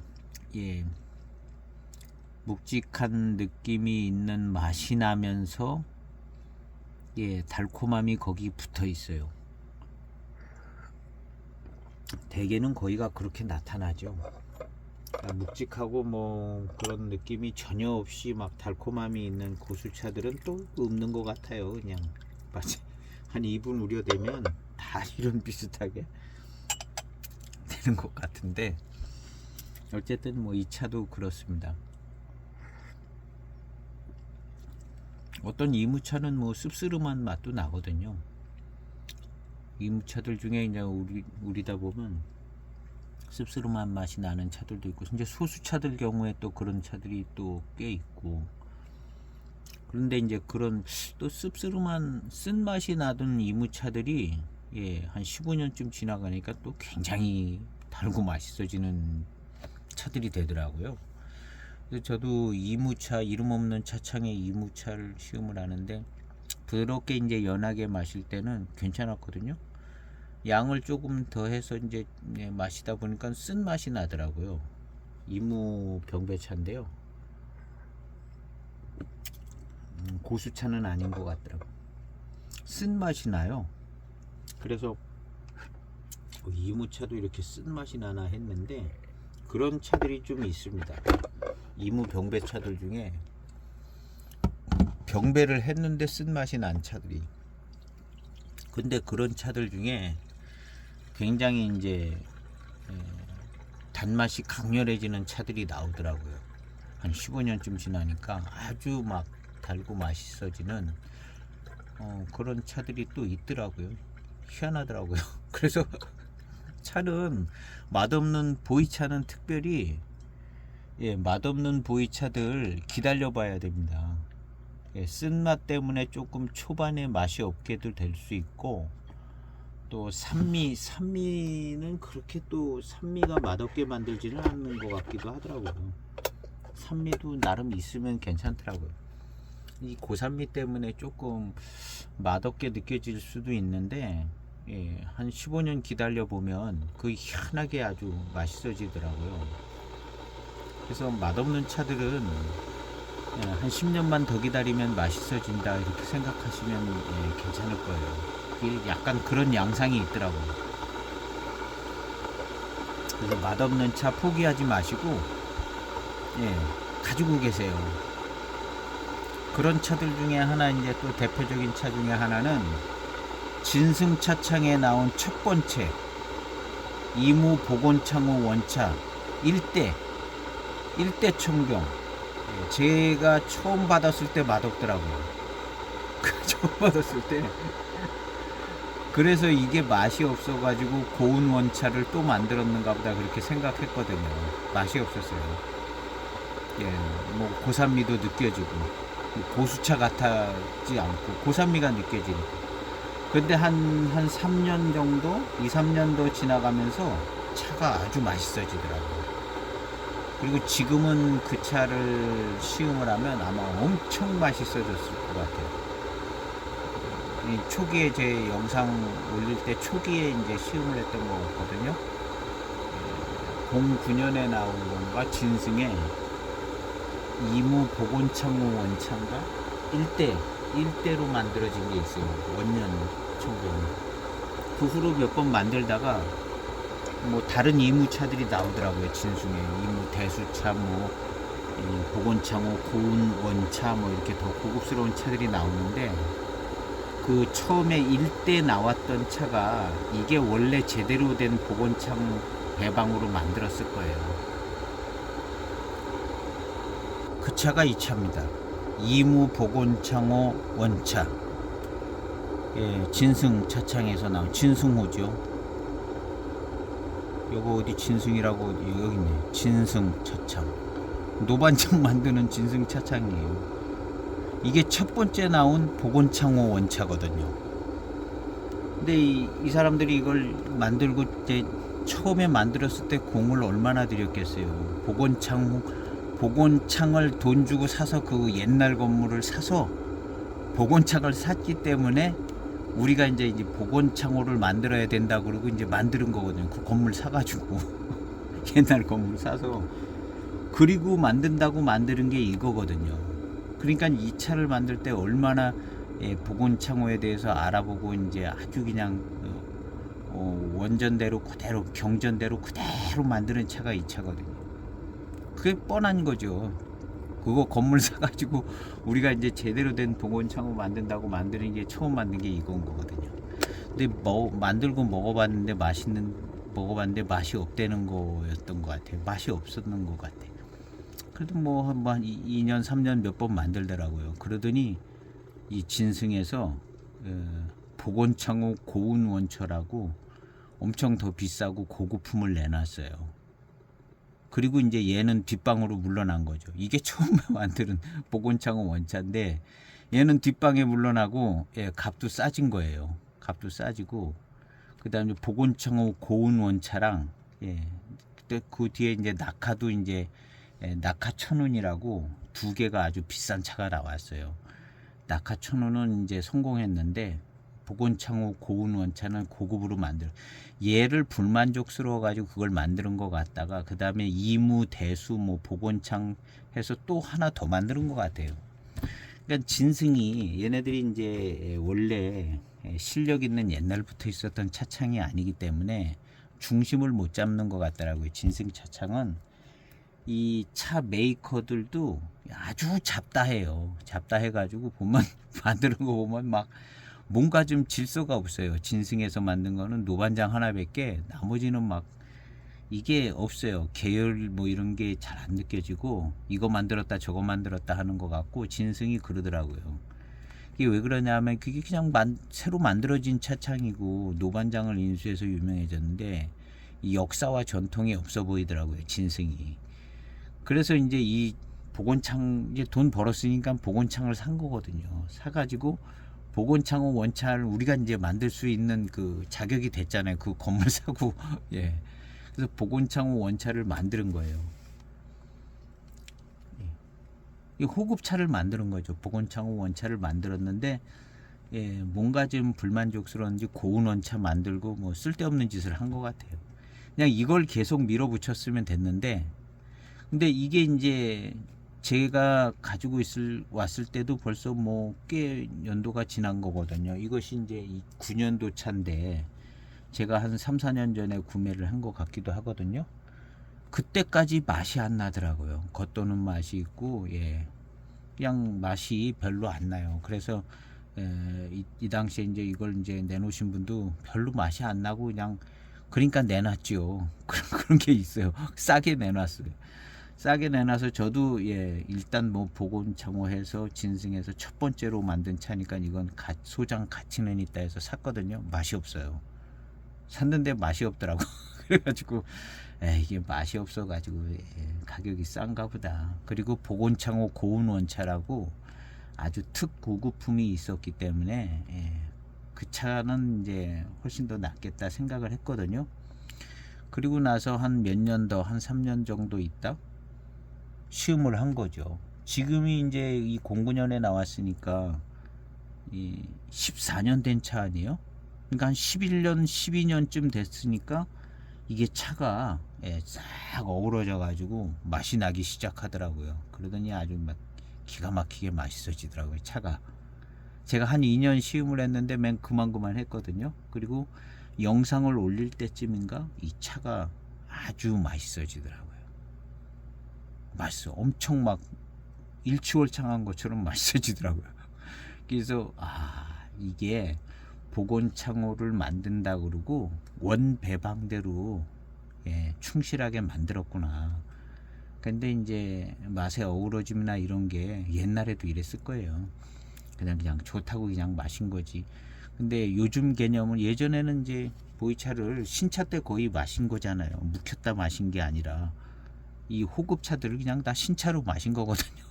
예, 묵직한 느낌이 있는 맛이 나면서, 예, 달콤함이 거기 붙어 있어요. 대개는 거기가 그렇게 나타나죠. 묵직하고 뭐 그런 느낌이 전혀 없이 막 달콤함이 있는 고수차들은 또 없는 것 같아요. 그냥 마치 한 2분 우려되면 다 이런 비슷하게 되는 것 같은데, 어쨌든 뭐 이 차도 그렇습니다. 어떤 이무차는 뭐 씁쓸한 맛도 나거든요. 이무차들 중에 이제 우리다 보면 씁쓸한 맛이 나는 차들도 있고, 이제 소수차들 경우에 또 그런 차들이 또 꽤 있고. 그런데 이제 그런 또 씁쓸한 쓴맛이 나던 이무차들이, 예, 한 15년쯤 지나가니까 또 굉장히 달고 맛있어지는 차들이 되더라고요. 그래서 저도 이무차, 이름 없는 차창에 이무차를 시음을 하는데 그렇게 이제 연하게 마실 때는 괜찮았거든요. 양을 조금 더 해서 이제, 예, 마시다 보니까 쓴 맛이 나더라고요. 이무 병배차인데요. 고수차는 아닌 것 같더라고요. 쓴 맛이 나요. 그래서 이무차도 이렇게 쓴 맛이 나나 했는데 그런 차들이 좀 있습니다. 이무 병배차들 중에 병배를 했는데 쓴 맛이 난 차들이. 근데 그런 차들 중에 굉장히 이제, 단맛이 강렬해지는 차들이 나오더라고요. 한 15년쯤 지나니까 아주 막 달고 맛있어지는, 그런 차들이 또 있더라고요. 희한하더라고요. 그래서 차는 맛없는 보이차는 특별히, 예, 맛없는 보이차들 기다려 봐야 됩니다. 예, 쓴맛 때문에 조금 초반에 맛이 없게도 될 수 있고, 또 산미는 그렇게 또 산미가 맛없게 만들지는 않는 것 같기도 하더라고요. 산미도 나름 있으면 괜찮더라고요. 이 고산미 때문에 조금 맛없게 느껴질 수도 있는데, 예, 한 15년 기다려 보면 그 희한하게 아주 맛있어지더라고요. 그래서 맛없는 차들은, 예, 한 10년만 더 기다리면 맛있어진다 이렇게 생각하시면, 예, 괜찮을 거예요. 약간 그런 양상이 있더라고요. 그래서 맛없는 차 포기하지 마시고 예, 가지고 계세요. 그런 차들 중에 하나, 이제 또 대표적인 차 중에 하나는 진승차창에 나온 첫 번째 이무 복원창호 원차 1대 청경. 예, 제가 처음 받았을 때 맛없더라고요. 처음 받았을 때. 그래서 이게 맛이 없어가지고 고운 원차를 또 만들었는가 보다 그렇게 생각했거든요. 맛이 없었어요. 예, 뭐 고산미도 느껴지고 고수차 같지 않고 고산미가 느껴지니까. 근데 한 3년 정도, 2, 3년도 지나가면서 차가 아주 맛있어지더라고요. 그리고 지금은 그 차를 시음을 하면 아마 엄청 맛있어졌을 것 같아요. 이 초기에 제 영상 올릴 때 초기에 이제 시음을 했던 거거든요. 09년에 나온 건가, 진승에 이무 복원창호 원차인가 1대로 만들어진 게 있어요. 원년 청경. 그 후로 몇 번 만들다가 뭐 다른 이무차들이 나오더라고요. 진승에 이무 대수차, 뭐 복원창호 고운 원차, 뭐 이렇게 더 고급스러운 차들이 나오는데, 그 처음에 1대 나왔던 차가 이게 원래 제대로 된 복원창 배방으로 만들었을 거예요. 그 차가 이 차입니다. 이무 복원창호 원차. 예, 진승 차창에서 나온 진승호죠. 요거 어디 진승이라고 여기 있네. 진승 차창. 노반창 만드는 진승 차창이에요. 이게 첫 번째 나온 복원창호 원차거든요. 근데 이 사람들이 이걸 만들고 이제 처음에 만들었을 때 공을 얼마나 들였겠어요. 복원창을 돈 주고 사서, 그 옛날 건물을 사서 복원창을 샀기 때문에 우리가 이제 복원창호를 만들어야 된다 그러고 이제 만드는 거거든요. 그 건물 사가지고 옛날 건물 사서, 그리고 만든다고 만드는 게 이거거든요. 그러니까 이 차를 만들 때 얼마나 복원창호에 대해서 알아보고 이제 아주 그냥 원전대로 그대로, 경전대로 그대로 만드는 차가 이 차거든요. 그게 뻔한 거죠. 그거 건물 사가지고 우리가 이제 제대로 된 복원창호 만든다고 만드는 게, 처음 만든 게 이건 거거든요. 근데 만들고 먹어봤는데 맛이 없다는 거였던 것 같아요. 맛이 없었는 것 같아요. 그래도 뭐 한 2년 3년 몇 번 만들더라고요. 그러더니 이 진승에서 복원창호 고운 원처라고 엄청 더 비싸고 고급품을 내놨어요. 그리고 이제 얘는 뒷방으로 물러난 거죠. 이게 처음에 만드는 복원창호 원차인데 얘는 뒷방에 물러나고, 예, 값도 싸진 거예요. 값도 싸지고, 그 다음에 복원창호 고운 원차랑, 예, 그 뒤에 이제 낙하도 이제 낙하 1000원이라고 두 개가 아주 비싼 차가 나왔어요. 낙하 1000원은 이제 성공했는데, 복원창호 고운 원차는 고급으로 얘를 불만족스러워 가지고 그걸 만드는 것 같다가, 그 다음에 이무 대수 뭐 복원창 해서 또 하나 더 만드는 것 같아요. 그러니까 진승이, 얘네들이 이제 원래 실력 있는 옛날부터 있었던 차창이 아니기 때문에 중심을 못 잡는 것 같더라고요. 진승 차창은 이 차 메이커들도 아주 잡다해요. 잡다해가지고 보면 만드는 거 보면 막 뭔가 좀 질서가 없어요. 진승에서 만든 거는 노반장 하나밖에, 나머지는 막 이게 없어요. 계열 뭐 이런 게 잘 안 느껴지고, 이거 만들었다 저거 만들었다 하는 것 같고, 진승이 그러더라고요. 이게 왜 그러냐면, 그게 그냥 새로 만들어진 차창이고 노반장을 인수해서 유명해졌는데 이 역사와 전통이 없어 보이더라고요, 진승이. 그래서 이제 이 복원창, 이제 돈 벌었으니까 복원창을 산 거거든요. 사가지고 복원창호 원차를 우리가 이제 만들 수 있는 그 자격이 됐잖아요. 그 건물 사고. 예. 그래서 복원창호 원차를 만드는 거예요. 이 호급차를 만드는 거죠. 복원창호 원차를 만들었는데, 예, 뭔가 좀 불만족스러운지 고운 원차 만들고 뭐 쓸데없는 짓을 한 것 같아요. 그냥 이걸 계속 밀어붙였으면 됐는데, 근데 이게 이제 제가 가지고 왔을 때도 벌써 뭐 꽤 연도가 지난 거거든요. 이것이 이제 9년도 차인데 제가 한 3, 4년 전에 구매를 한 것 같기도 하거든요. 그때까지 맛이 안 나더라고요. 겉도는 맛이 있고, 예, 그냥 맛이 별로 안 나요. 그래서 이 당시에 이제 이걸 이제 내놓으신 분도 별로 맛이 안 나고 그냥 그러니까 내놨죠. 그런 게 있어요. 싸게 내놨어요. 싸게 내놔서 저도 예 일단 뭐 보곤창호해서 진승해서 첫 번째로 만든 차니까 이건 소장 가치는 있다 해서 샀거든요. 맛이 없어요. 샀는데 맛이 없더라고. 그래가지고 이게 맛이 없어가지고 가격이 싼가 보다. 그리고 보곤창호 고운 원차라고 아주 특고급품이 있었기 때문에 그 차는 이제 훨씬 더 낫겠다 생각을 했거든요. 그리고 나서 한 몇 년 더, 한 3년 정도 있다 시음을 한 거죠. 지금이 이제 이 09년에 나왔으니까 이 14년 된 차 아니에요? 그러니까 한 11년, 12년쯤 됐으니까 이게 차가 싹 어우러져 가지고 맛이 나기 시작하더라고요. 그러더니 아주 막 기가 막히게 맛있어지더라고요, 차가. 제가 한 2년 시음을 했는데 맨 그만 했거든요. 그리고 영상을 올릴 때쯤인가 이 차가 아주 맛있어지더라고요. 맛있어. 엄청 막 일취월장한 것처럼 맛있어지더라고요. 그래서 이게 보곤창호를 만든다 그러고 원 배방대로 충실하게 만들었구나. 근데 이제 맛의 어우러짐이나 이런 게 옛날에도 이랬을 거예요. 그냥 좋다고 그냥 마신 거지. 근데 요즘 개념은 예전에는 이제 보이차를 신차 때 거의 마신 거잖아요. 묵혔다 마신 게 아니라 이 호급차들을 그냥 다 신차로 마신 거거든요.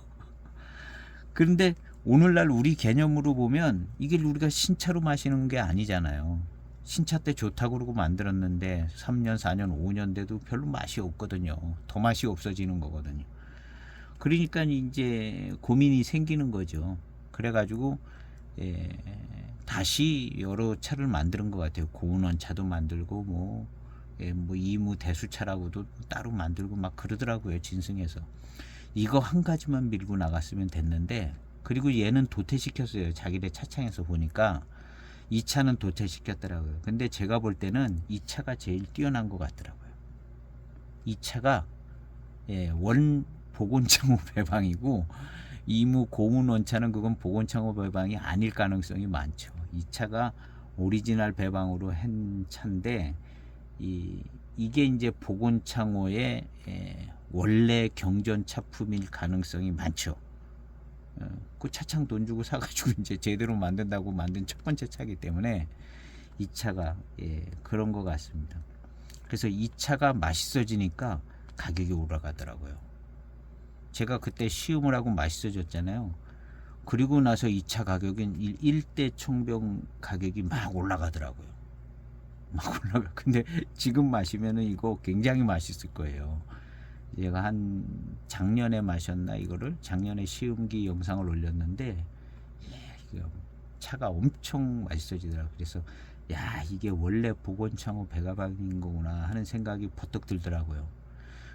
그런데 오늘날 우리 개념으로 보면 이게 우리가 신차로 마시는 게 아니잖아요. 신차 때 좋다고 그러고 만들었는데 3년, 4년, 5년 돼도 별로 맛이 없거든요. 더 맛이 없어지는 거거든요. 그러니까 이제 고민이 생기는 거죠. 그래가지고 다시 여러 차를 만드는 것 같아요. 고운원 차도 만들고 뭐 이무 대수차라고도 따로 만들고 막 그러더라고요. 진승에서. 이거 한 가지만 밀고 나갔으면 됐는데 그리고 얘는 도태시켰어요. 자기네 차창에서 보니까 이 차는 도태시켰더라고요. 근데 제가 볼 때는 이 차가 제일 뛰어난 것 같더라고요. 이 차가 원 보곤창호 배방이고 이무 고문 원차는 그건 보곤창호 배방이 아닐 가능성이 많죠. 이 차가 오리지널 배방으로 한 차인데 이게 이제 보곤창호의 원래 경전 차품일 가능성이 많죠. 그 차창 돈 주고 사가지고 이제 제대로 만든다고 만든 첫 번째 차기 때문에 이 차가 그런 것 같습니다. 그래서 이 차가 맛있어지니까 가격이 올라가더라고요. 제가 그때 시음을 하고 맛있어졌잖아요. 그리고 나서 이 차 가격은 1대 총병 가격이 막 올라가더라고요. 막 올라가. 근데 지금 마시면은 이거 굉장히 맛있을 거예요. 제가 한 작년에 마셨나 이거를 작년에 시음기 영상을 올렸는데 차가 엄청 맛있어지더라고요. 그래서 야 이게 원래 보곤창호 배가방인 거구나 하는 생각이 버뜩 들더라고요.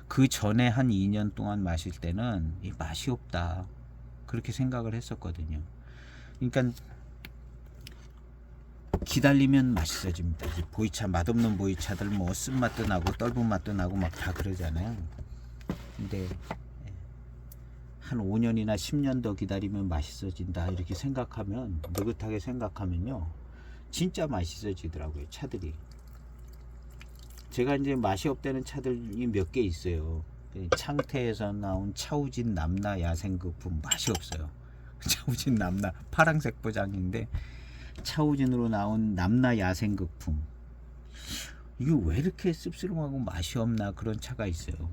그 전에 한 2년 동안 마실 때는 이 맛이 없다 그렇게 생각을 했었거든요. 그러니까 기다리면 맛있어집니다. 보이차 맛없는 보이차들 뭐 쓴맛도 나고 떫은 맛도 나고 막 다 그러잖아요. 근데 한 5년이나 10년 더 기다리면 맛있어진다 이렇게 생각하면 느긋하게 생각하면요 진짜 맛있어지더라고요. 차들이. 제가 이제 맛이 없다는 차들이 몇 개 있어요. 창태에서 나온 차우진 남나 야생거품 맛이 없어요. 차우진 남나 파란색 포장인데 차우진으로 나온 남나 야생거품 이게 왜 이렇게 씁쓸하고 맛이 없나 그런 차가 있어요.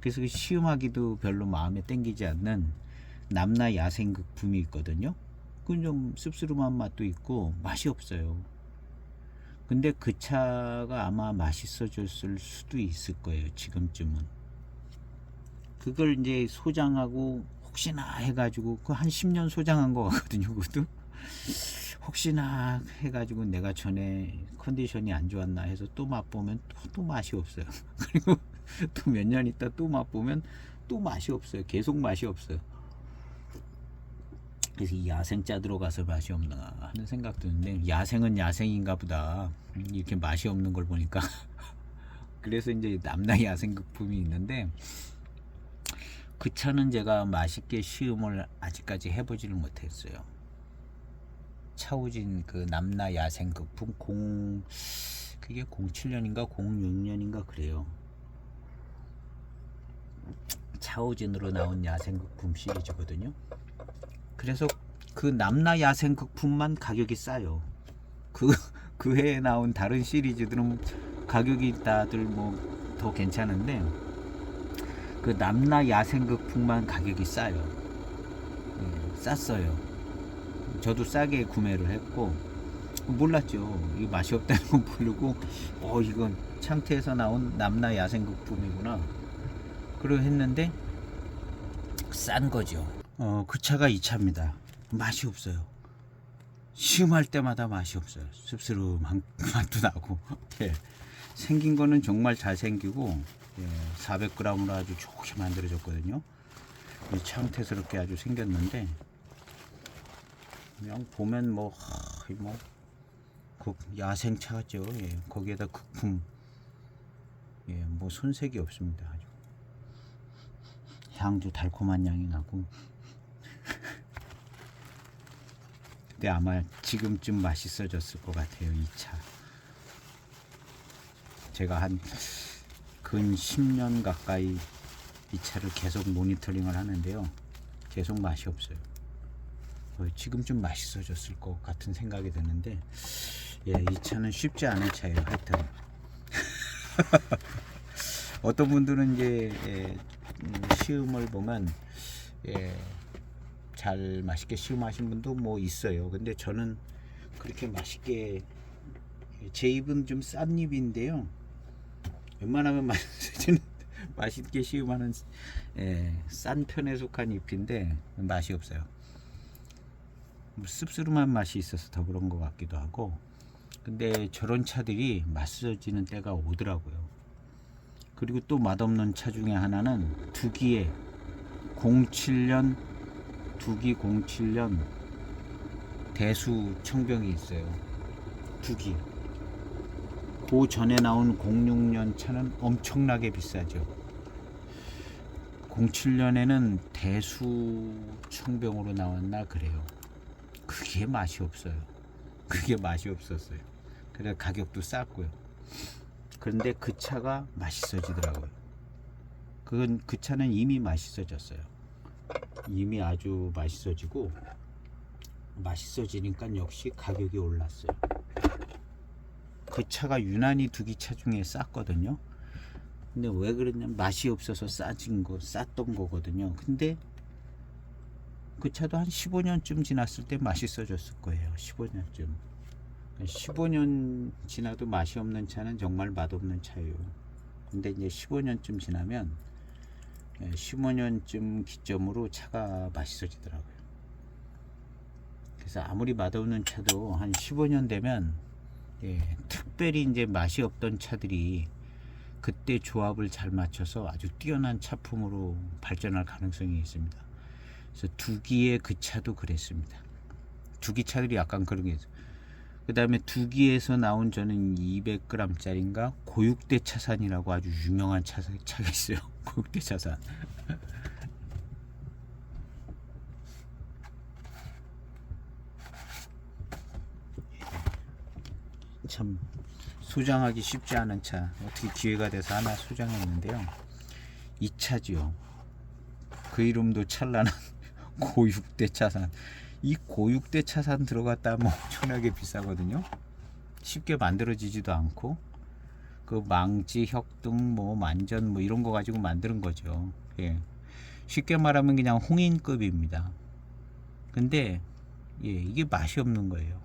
그래서 시음하기도 별로 마음에 땡기지 않는 남나 야생거품이 있거든요. 그건 좀 씁쓸한 맛도 있고 맛이 없어요. 근데 그 차가 아마 맛있어졌을 수도 있을 거예요. 지금쯤은. 그걸 이제 소장하고 혹시나 해가지고 그 한 10년 소장한 거 같거든요. 그것도 혹시나 해가지고 내가 전에 컨디션이 안 좋았나 해서 또 맛보면 또 맛이 없어요. 그리고 또 몇 년 있다 또 맛보면 또 맛이 없어요. 계속 맛이 없어요. 그래서 이 야생자 들어가서 맛이 없나 하는 생각 드는데, 야생은 야생인가 보다. 이렇게 맛이 없는 걸 보니까. 그래서 이제 남나 야생극품이 있는데, 그 차는 제가 맛있게 시음을 아직까지 해보지를 못했어요. 차우진 그 남나 야생극품 그게 07년인가 06년인가 그래요. 차우진으로 나온 야생극품 시리즈거든요. 그래서 그 남나 야생극품만 가격이 싸요. 그 해에 나온 다른 시리즈들은 가격이 다들 뭐 더 괜찮은데, 그 남나 야생극품만 가격이 싸요. 예, 쌌어요. 저도 싸게 구매를 했고, 몰랐죠. 이 맛이 없다는 건 모르고, 이건 창태에서 나온 남나 야생극품이구나. 그러고 했는데 싼 거죠. 그 차가 이 차입니다. 맛이 없어요. 시음할 때마다 맛이 없어요. 씁쓸한 맛도 나고. 예. 생긴 거는 정말 잘 생기고, 400g으로 아주 좋게 만들어졌거든요. 창태스럽게 아주 생겼는데, 그냥 보면 야생차 같죠. 예. 거기에다 극품, 뭐 손색이 없습니다. 아주. 향도 달콤한 향이 나고. 근데 아마 지금쯤 맛있어졌을 것 같아요, 이 차. 제가 한 근 10년 가까이 이 차를 계속 모니터링을 하는데요, 계속 맛이 없어요. 지금쯤 맛있어졌을 것 같은 생각이 드는데, 이 차는 쉽지 않은 차예요. 하여튼 어떤 분들은 이제 시음을 보면 잘 맛있게 시음하신 분도 뭐 있어요. 근데 저는 그렇게 맛있게, 제 입은 좀 싼 입인데요, 웬만하면 맛있게 시음하는 싼 편에 속한 잎인데 맛이 없어요. 뭐 씁쓸한 맛이 있어서 더 그런 것 같기도 하고. 근데 저런 차들이 맛있어지는 때가 오더라고요. 그리고 또 맛없는 차 중에 하나는 두기 07년 대수 청병이 있어요. 두기. 그 전에 나온 06년 차는 엄청나게 비싸죠. 07년에는 대수 청병으로 나왔나 그래요. 그게 맛이 없어요. 그게 맛이 없었어요. 그래서 가격도 쌌고요. 그런데 그 차가 맛있어지더라고요. 그 차는 이미 맛있어졌어요. 이미 아주 맛있어지고, 맛있어지니까 역시 가격이 올랐어요. 그 차가 유난히 두기차 중에 쌌거든요. 근데 왜 그랬냐면 맛이 없어서 쌌던 거거든요. 근데 그 차도 한 15년쯤 지났을 때 맛있어졌을 거예요. 15년쯤. 15년 지나도 맛이 없는 차는 정말 맛없는 차예요. 근데 이제 15년쯤 지나면, 15년쯤 기점으로 차가 맛있어지더라고요. 그래서 아무리 맛없는 차도 한 15년 되면, 특별히 이제 맛이 없던 차들이 그때 조합을 잘 맞춰서 아주 뛰어난 차품으로 발전할 가능성이 있습니다. 그래서 두기의 그 차도 그랬습니다. 두기 차들이 약간 그런 게 있어요. 그 다음에 두기에서 나온 저는 200g짜리인가 고육대 차산이라고 아주 유명한 차가 있어요. 고육대 차산. 참 소장하기 쉽지 않은 차, 어떻게 기회가 돼서 하나 소장했는데요, 이 차지요. 그 이름도 찬란한 고육대 차산. 이 고육대 차산 들어갔다 하면 엄청나게 비싸거든요. 쉽게 만들어지지도 않고, 그 망지, 혁등, 뭐 만전 뭐 이런 거 가지고 만드는 거죠. 쉽게 말하면 그냥 홍인급입니다. 근데 이게 맛이 없는 거예요.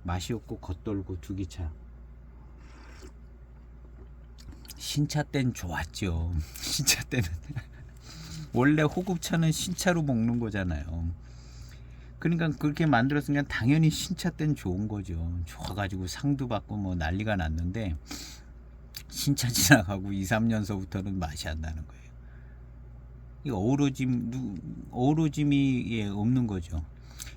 맛이 없고 겉돌고 두기차. 신차 땐 좋았죠. 신차 때는 원래 호급차는 신차로 먹는 거잖아요. 그러니까 그렇게 만들었으니까 당연히 신차 땐 좋은 거죠. 좋아가지고 상도 받고 뭐 난리가 났는데, 신차 지나가고 2, 3년서부터는 맛이 안 나는 거예요. 이 어우러짐이 예, 없는 거죠.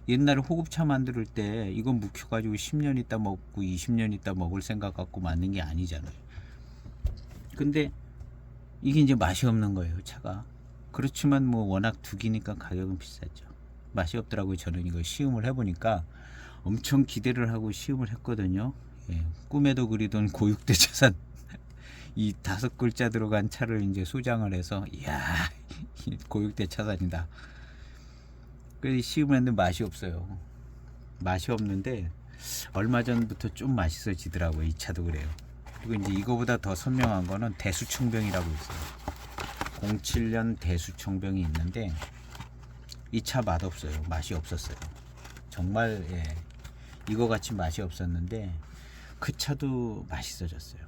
옛날에 호급차 만들 때 이건 묵혀가지고 10년 있다 먹고 20년 있다 먹을 생각 갖고 만든 게 아니잖아요. 근데 이게 이제 맛이 없는 거예요, 차가. 그렇지만 뭐 워낙 두기니까 가격은 비싸죠. 맛이 없더라고요. 저는 이거 시음을 해보니까 엄청 기대를 하고 시음을 했거든요. 예, 꿈에도 그리던 고육대차산 이 5글자 들어간 차를 이제 소장을 해서 이야 고육대차산이다. 그래서 시음을 했는데 맛이 없어요. 맛이 없는데 얼마 전부터 좀 맛있어지더라고요. 이 차도 그래요. 그리고 이제 이거보다 더 선명한 거는 대수청병이라고 있어요. 07년 대수청병이 있는데 이 차 맛없어요. 맛이 없었어요. 정말 예, 이거 같이 맛이 없었는데 그 차도 맛있어졌어요.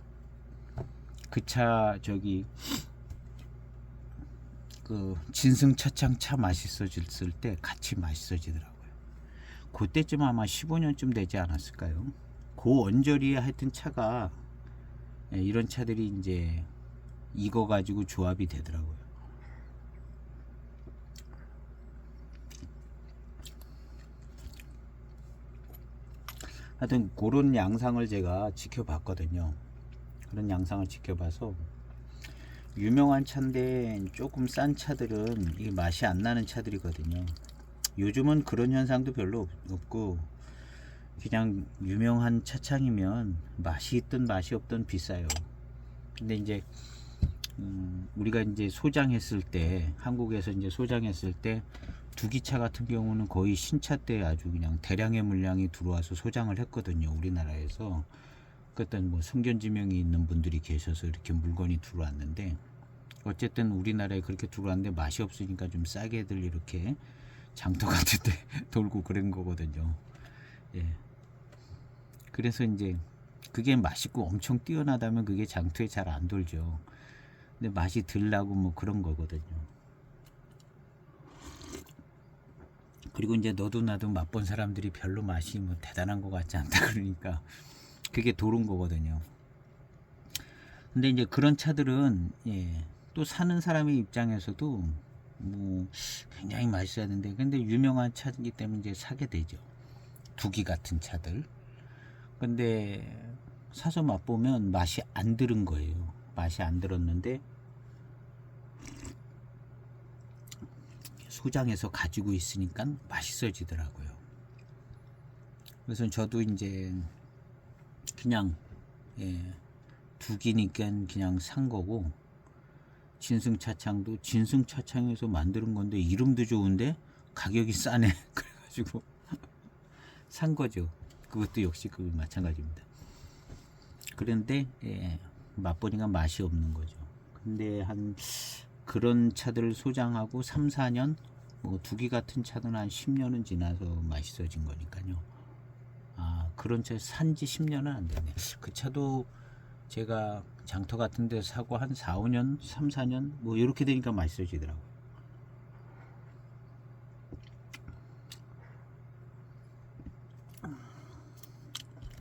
그 차 저기 그 진승차창 차 맛있어졌을 때 같이 맛있어지더라고요. 그때쯤 아마 15년쯤 되지 않았을까요? 그 언저리에 하여튼 차가 예, 이런 차들이 이제 이거 가지고 조합이 되더라고요. 하여튼 그런 양상을 제가 지켜봤거든요. 그런 양상을 지켜봐서 유명한 차인데 조금 싼 차들은 이게 맛이 안 나는 차들이거든요. 요즘은 그런 현상도 별로 없고 그냥 유명한 차창이면 맛이 있든 맛이 없든 비싸요. 근데 이제 우리가 이제 소장했을 때 한국에서 이제 소장했을 때 두기차 같은 경우는 거의 신차 때 아주 그냥 대량의 물량이 들어와서 소장을 했거든요. 우리나라에서. 그땐 뭐 성견지명이 있는 분들이 계셔서 이렇게 물건이 들어왔는데 어쨌든 우리나라에 그렇게 들어왔는데 맛이 없으니까 좀 싸게들 이렇게 장터 같은 데 돌고 그런 거거든요. 예. 그래서 이제 그게 맛있고 엄청 뛰어나다면 그게 장터에 잘 안 돌죠. 근데 맛이 들라고 뭐 그런 거거든요. 그리고 이제 너도 나도 맛본 사람들이 별로 맛이 뭐 대단한 것 같지 않다 그러니까 그게 도른 거거든요. 근데 이제 그런 차들은 예, 또 사는 사람의 입장에서도 뭐 굉장히 맛있어야 되는데 근데 유명한 차이기 때문에 이제 사게 되죠. 두기 같은 차들. 근데 사서 맛보면 맛이 안 들은 거예요. 맛이 안 들었는데 소장해서 가지고 있으니까 맛있어지더라고요. 그래서 저도 이제 그냥 예, 두기니까 그냥 산 거고 진승차창도 진승차창에서 만드는 건데 이름도 좋은데 가격이 싸네 그래가지고 산 거죠. 그것도 역시 그 마찬가지입니다. 그런데 예, 맛보니까 맛이 없는 거죠. 근데 한 그런 차들을 소장하고 3, 4년 뭐 두기 같은 차는 한 10년은 지나서 맛있어진 거니까요. 아 그런 차 산지 10년은 안 되네. 그 차도 제가 장터 같은 데 사고 한 4, 5년 3, 4년 뭐 이렇게 되니까 맛있어지더라고요.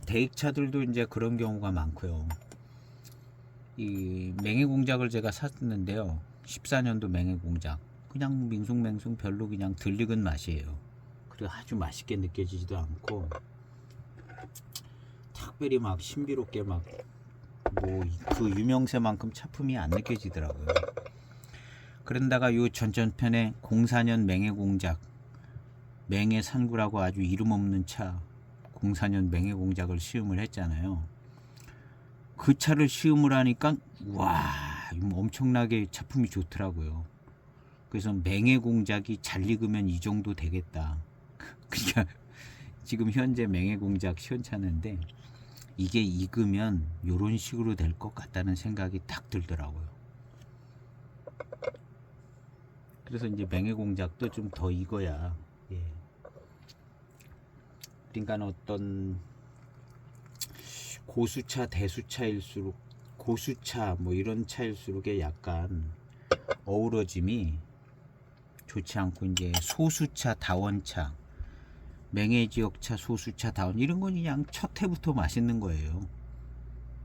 대익차들도 이제 그런 경우가 많고요. 이 맹해공작을 제가 샀는데요. 14년도 맹해공작 그냥 밍숭맹숭 별로 그냥 들리건 맛이에요. 그리고 아주 맛있게 느껴지지도 않고 특별히 막 신비롭게 막 뭐 그 유명세만큼 차품이 안 느껴지더라고요. 그런다가 요 전전편에 04년 맹해공작 맹해산구라고 아주 이름 없는 차 04년 맹해공작을 시음을 했잖아요. 그 차를 시음을 하니까 와 엄청나게 차품이 좋더라고요. 그래서 맹해공작이 잘 익으면 이 정도 되겠다. 그러니까 지금 현재 맹해공작 시원찮은데 이게 익으면 이런 식으로 될 것 같다는 생각이 딱 들더라고요. 그래서 이제 맹해공작도 좀 더 익어야 예. 그러니까 어떤 고수차 대수차일수록 고수차 뭐 이런 차일수록에 약간 어우러짐이 좋지 않고 이제 소수차 다원차 맹해지역차 소수차 다원 이런 건 그냥 첫 해부터 맛있는 거예요.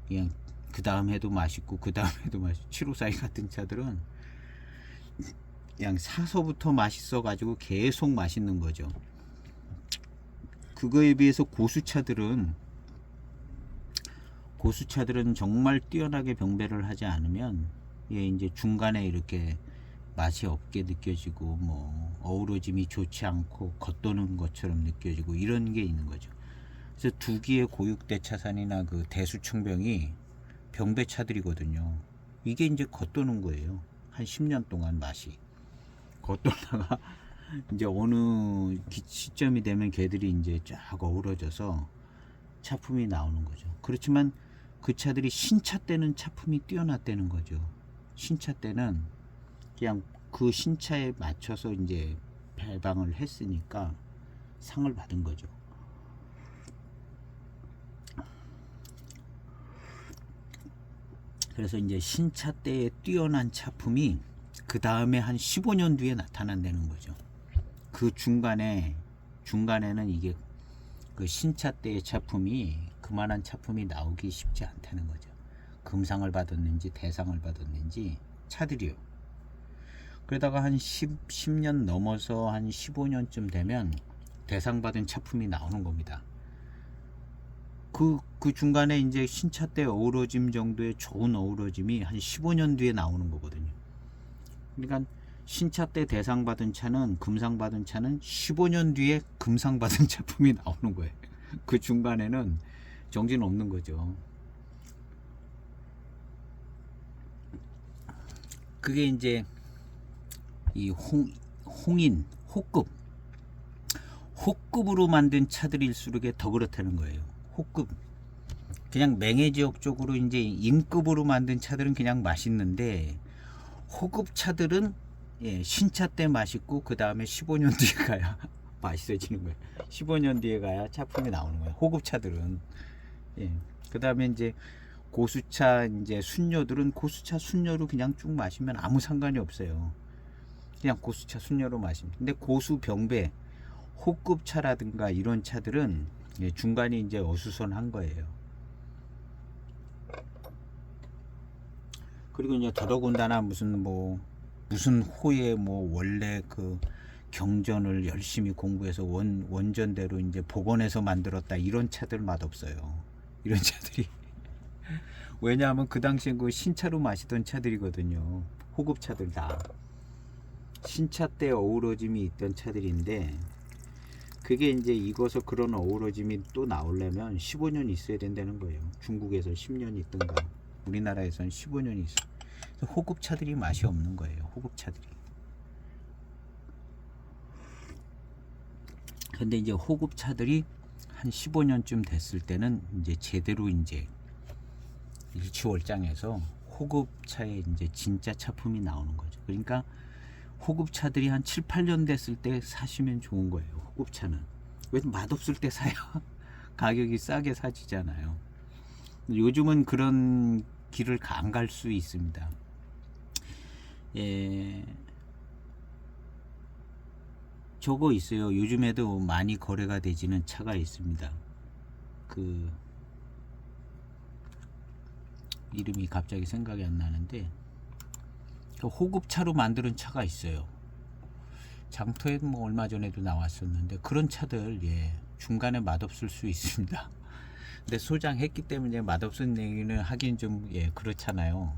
그냥 그 다음 해도 맛있고 그 다음 해도 맛있고 7542 같은 차들은 그냥 사서부터 맛있어 가지고 계속 맛있는 거죠. 그거에 비해서 고수차들은 정말 뛰어나게 병배를 하지 않으면 예, 이제 중간에 이렇게 맛이 없게 느껴지고 뭐 어우러짐이 좋지 않고 겉도는 것처럼 느껴지고 이런 게 있는 거죠. 그래서 두기의 고육대 차산이나 그 대수청병이 병배차들이거든요. 이게 이제 겉도는 거예요. 한 10년 동안 맛이 겉돌다가 이제 어느 시점이 되면 걔들이 이제 쫙 어우러져서 차품이 나오는 거죠. 그렇지만 그 차들이 신차 때는 차품이 뛰어났다는 거죠. 신차 때는 그냥 그 신차에 맞춰서 이제 배방을 했으니까 상을 받은 거죠. 그래서 이제 신차 때의 뛰어난 차품이 그 다음에 한 15년 뒤에 나타난다는 거죠. 그 중간에는 이게 그 신차 때의 차품이 그만한 차품이 나오기 쉽지 않다는 거죠. 금상을 받았는지 대상을 받았는지 차들이요. 그러다가 한 10년 넘어서 한 15년쯤 되면 대상 받은 차품이 나오는 겁니다. 그 중간에 이제 신차 때 어우러짐 정도의 좋은 어우러짐이 한 15년 뒤에 나오는 거거든요. 그러니까 신차 때 대상 받은 차는 금상 받은 차는 15년 뒤에 금상 받은 차품이 나오는 거예요. 그 중간에는 정지는 없는 거죠. 그게 이제 이 홍인 호급으로 만든 차들일수록 더 그렇다는 거예요. 호급 그냥 맹해지역 쪽으로 이제 인급으로 만든 차들은 그냥 맛있는데 호급 차들은 예, 신차 때 맛있고 그 다음에 15년 뒤에 가야 맛있어지는 거예요. 15년 뒤에 가야 차품이 나오는 거예요. 호급 차들은 예, 그 다음에 이제 고수차 이제 순녀들은 고수차 순녀로 그냥 쭉 마시면 아무 상관이 없어요. 그냥 고수차 순녀로 마시면. 근데 고수 병배 호급차라든가 이런 차들은 예, 중간에 이제 어수선한 거예요. 그리고 이제 더더군다나 무슨 호에 원래 그 경전을 열심히 공부해서 원전대로 이제 복원해서 만들었다 이런 차들 맛없어요. 이런 차들이 왜냐하면 그 당시엔 그 신차로 마시던 차들이거든요. 호급차들 다 신차 때 어우러짐이 있던 차들인데 그게 이제 익어서 그런 어우러짐이 또 나오려면 15년 있어야 된다는 거예요. 중국에서 10년 있던가 우리나라에서는 15년이 있어. 호급차들이 맛이 없는 거예요. 호급차들이. 근데 이제 호급차들이 한 15년쯤 됐을 때는 이제 제대로 이제 일취월장해서 호급차에 이제 진짜 차품이 나오는 거죠. 그러니까 호급차들이 한 7, 8년 됐을 때 사시면 좋은 거예요. 호급차는. 왜 맛없을 때 사야 가격이 싸게 사지잖아요. 요즘은 그런 길을 안 갈 수 있습니다. 예, 저거 있어요. 요즘에도 많이 거래가 되지는 차가 있습니다. 그 이름이 갑자기 생각이 안 나는데 그 호급차로 만드는 차가 있어요. 장터에 얼마 전에도 나왔었는데 그런 차들 예, 중간에 맛없을 수 있습니다. 근데 소장했기 때문에 맛없은 얘기는 하긴 좀 예, 그렇잖아요.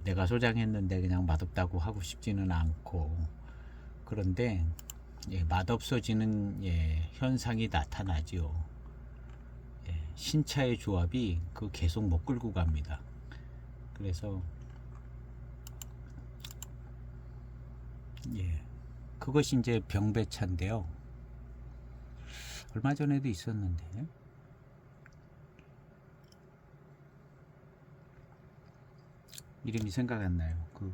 내가 소장했는데 그냥 맛없다고 하고 싶지는 않고 그런데 예, 맛없어지는 예, 현상이 나타나죠. 예, 신차의 조합이 그 계속 못 끌고 갑니다. 그래서 예, 그것이 이제 병배차인데요. 얼마 전에도 있었는데 이름이 생각 안 나요. 그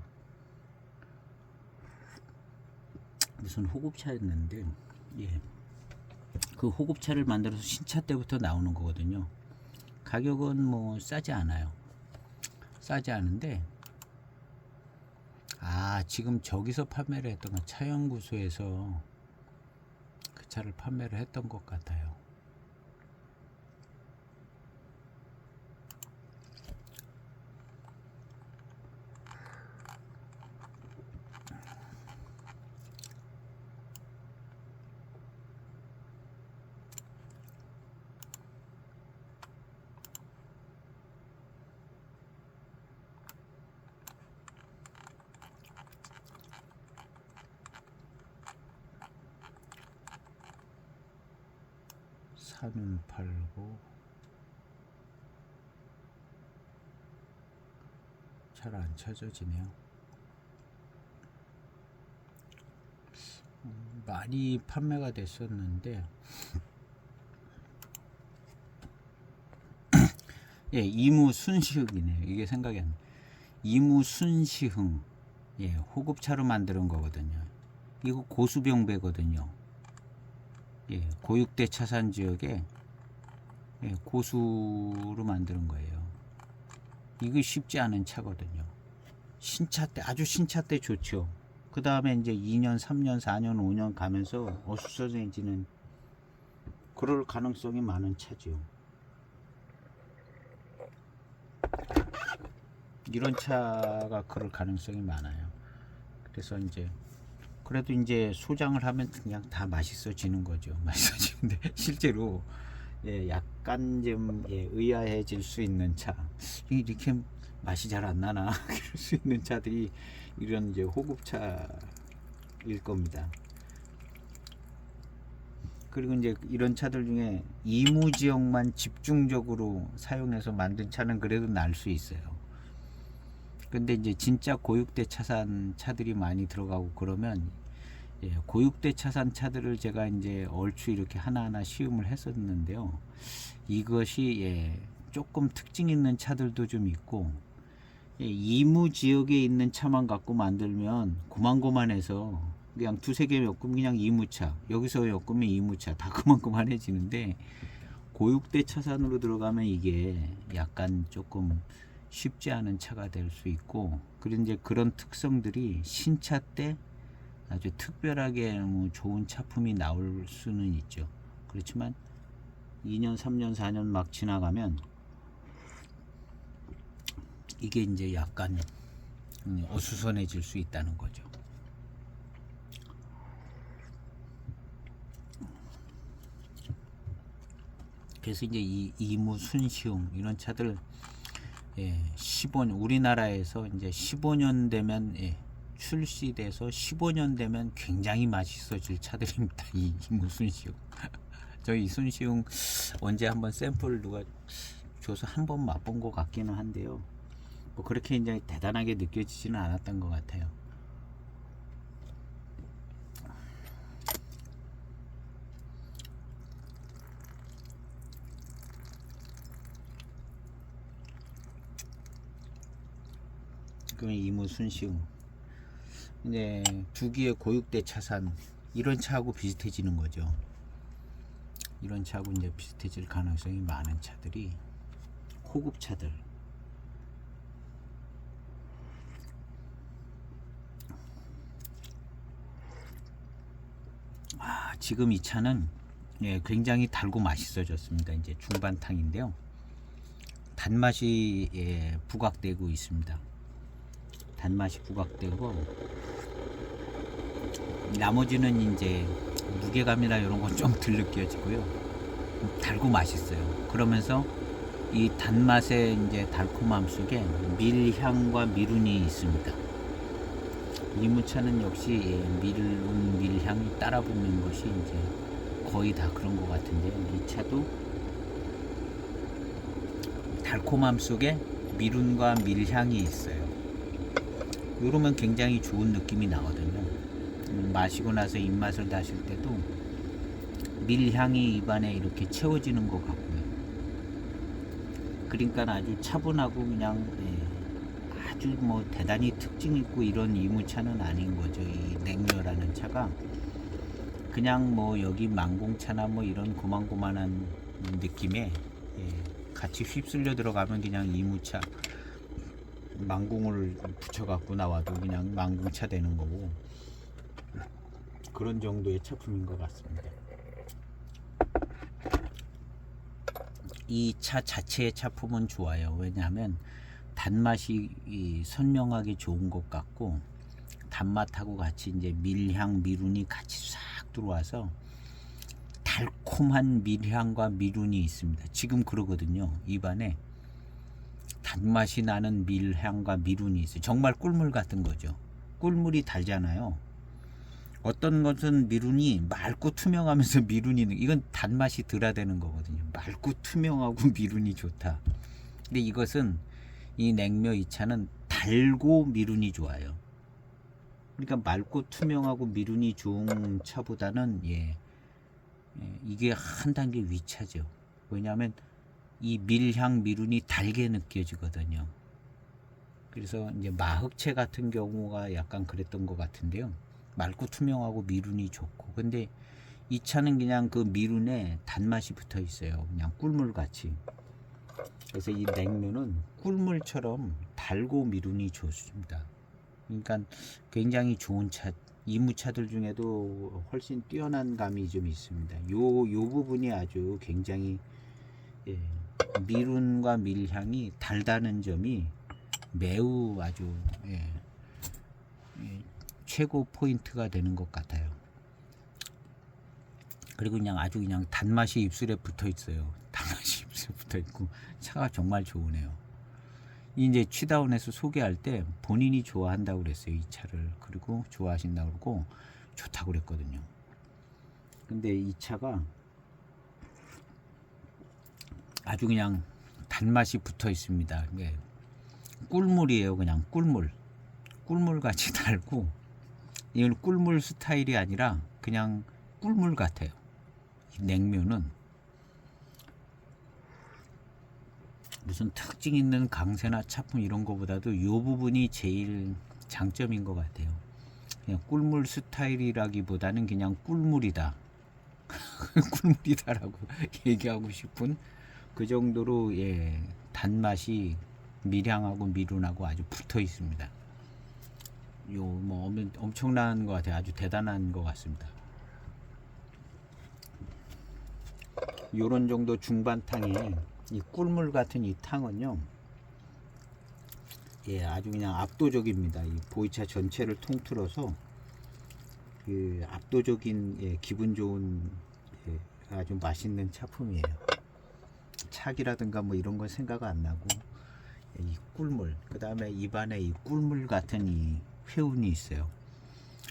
무슨 호급차였는데 예, 그 호급차를 만들어서 신차 때부터 나오는 거거든요. 가격은 싸지 않아요. 싸지 않은데 지금 저기서 판매를 했던 건 차연구소에서 그 차를 판매를 했던 것 같아요. 차는 팔고 잘 안 찾아지네요. 많이 판매가 됐었는데 예, 이무순시흥이네요. 이게 생각이 안 나요. 이무순시흥. 예, 호급차로 만드는 거거든요. 이거 고수병배거든요. 예, 고육대 차산 지역에 예, 고수로 만드는 거예요. 이거 쉽지 않은 차거든요. 신차 때, 아주 신차 때 좋죠. 그 다음에 이제 2년, 3년, 4년, 5년 가면서 어수선해지는 그럴 가능성이 많은 차죠. 이런 차가 그럴 가능성이 많아요. 그래서 이제 그래도 이제 소장을 하면 그냥 다 맛있어지는 거죠. 맛있어지는데 실제로 예, 약간 좀 예, 의아해질 수 있는 차, 이렇게 맛이 잘 안 나나 그럴 수 있는 차들이 이런 이제 호급차일 겁니다. 그리고 이제 이런 차들 중에 이무 지역만 집중적으로 사용해서 만든 차는 그래도 날 수 있어요. 근데 이제 진짜 고육대 차산 차들이 많이 들어가고 그러면 예, 고육대 차산 차들을 제가 이제 얼추 이렇게 하나하나 시음을 했었는데요. 이것이 예, 조금 특징 있는 차들도 좀 있고 예, 이무 지역에 있는 차만 갖고 만들면 고만고만해서 그냥 두세 개 엮으면 그냥 이무차, 여기서 엮으면 이무차, 다 그만그만해지는데 고육대 차산으로 들어가면 이게 약간 조금 쉽지 않은 차가 될 수 있고, 그리고 이제 그런 특성들이 신차 때 아주 특별하게 뭐 좋은 차품이 나올 수는 있죠. 그렇지만 2년, 3년, 4년 막 지나가면 이게 이제 약간 어수선해질 수 있다는 거죠. 그래서 이제 이 이무순시흥 이런 차들 예, 15년 우리나라에서 이제 15년 되면 예, 출시돼서 15년 되면 굉장히 맛있어질 차들입니다. 이 이무순시흥. 저희 이순시흥 언제 한번 샘플 누가 줘서 한번 맛본 것 같기는 한데요. 뭐 그렇게 이제 대단하게 느껴지지는 않았던 것 같아요. 그러면 이무순시흥 이제 두기의 고육대 차산 이런 차하고 비슷해지는 거죠. 이런 차하고 이제 비슷해질 가능성이 많은 차들이 호급차들. 지금 이 차는 예, 굉장히 달고 맛있어졌습니다. 이제 중반탕인데요. 단맛이 예, 부각되고 있습니다. 단맛이 부각되고 나머지는 이제 무게감이나 이런 건 좀 덜 느껴지고요. 달고 맛있어요. 그러면서 이 단맛의 이제 달콤함 속에 밀향과 미룬이 있습니다. 이무차는 역시 예, 밀향이 따라붙는 것이 이제 거의 다 그런 것 같은데 이 차도 달콤함 속에 미룬과 밀향이 있어요. 이러면 굉장히 좋은 느낌이 나거든요. 마시고 나서 입맛을 다실 때도 밀향이 입안에 이렇게 채워지는 것 같고요. 그러니까 아주 차분하고 그냥 예, 아주 뭐 대단히 특징 있고 이런 이무차는 아닌 거죠. 이 냉려라는 차가 그냥 뭐 여기 망공차나 뭐 이런 고만고만한 느낌에 예, 같이 휩쓸려 들어가면 그냥 이무차 망공을 붙여 갖고 나와도 그냥 망공차 되는 거고 그런 정도의 차품인 것 같습니다. 이 차 자체의 차품은 좋아요. 왜냐하면 단맛이 선명하게 좋은 것 같고 단맛하고 같이 이제 밀향, 미룬이 같이 싹 들어와서 달콤한 밀향과 미룬이 있습니다. 지금 그러거든요. 입안에 단맛이 나는 밀향과 미룬이 있어요. 정말 꿀물 같은 거죠. 꿀물이 달잖아요. 어떤 것은 미룬이 맑고 투명하면서 미룬이 이건 단맛이 덜하다는 거거든요. 맑고 투명하고 미룬이 좋다. 근데 이것은 이 냉묘 이 차는 달고 미룬이 좋아요. 그러니까 맑고 투명하고 미룬이 좋은 차보다는 이게 한 단계 위차죠. 왜냐하면 이 밀향 미룬이 달게 느껴지거든요. 그래서 이제 마흑채 같은 경우가 약간 그랬던 것 같은데요. 맑고 투명하고 미룬이 좋고, 근데 이 차는 그냥 그 미룬에 단맛이 붙어 있어요. 그냥 꿀물 같이. 그래서 이 냉면은 꿀물처럼 달고 미룬이 좋습니다. 그러니까 굉장히 좋은 차, 이무차들 중에도 훨씬 뛰어난 감이 좀 있습니다. 요 부분이 아주 굉장히 미룬과 밀향이 달다는 점이 매우 아주 최고 포인트가 되는 것 같아요. 그리고 그냥 아주 그냥 단맛이 입술에 붙어 있어요. 단맛이 입술에 붙어 있고 차가 정말 좋으네요. 이제 취다운에서 소개할 때 본인이 좋아한다고 그랬어요, 이 차를. 그리고 좋아하신다고 그러고 좋다고 그랬거든요. 근데 이 차가 아주 그냥 단맛이 붙어 있습니다. 꿀물이에요. 그냥 꿀물 같이 달고, 이건 꿀물 스타일이 아니라 그냥 꿀물 같아요. 냉면은 무슨 특징 있는 강세나 차품 이런 거보다도 이 부분이 제일 장점인 것 같아요. 그냥 꿀물 스타일이라기보다는 그냥 꿀물이다. 꿀물이다라고 얘기하고 싶은 그 정도로 단맛이 밀향하고 미룬하고 아주 붙어 있습니다. 뭐 엄청난 것 같아요. 아주 대단한 것 같습니다. 요런 정도 중반탕에 이 꿀물 같은 이 탕은요, 아주 그냥 압도적입니다. 이 보이차 전체를 통틀어서 그 압도적인 기분 좋은 아주 맛있는 차품이에요. 착이라든가 뭐 이런 건 생각 안 나고 이 꿀물, 그 다음에 입안에 이 꿀물 같은 이 회운이 있어요.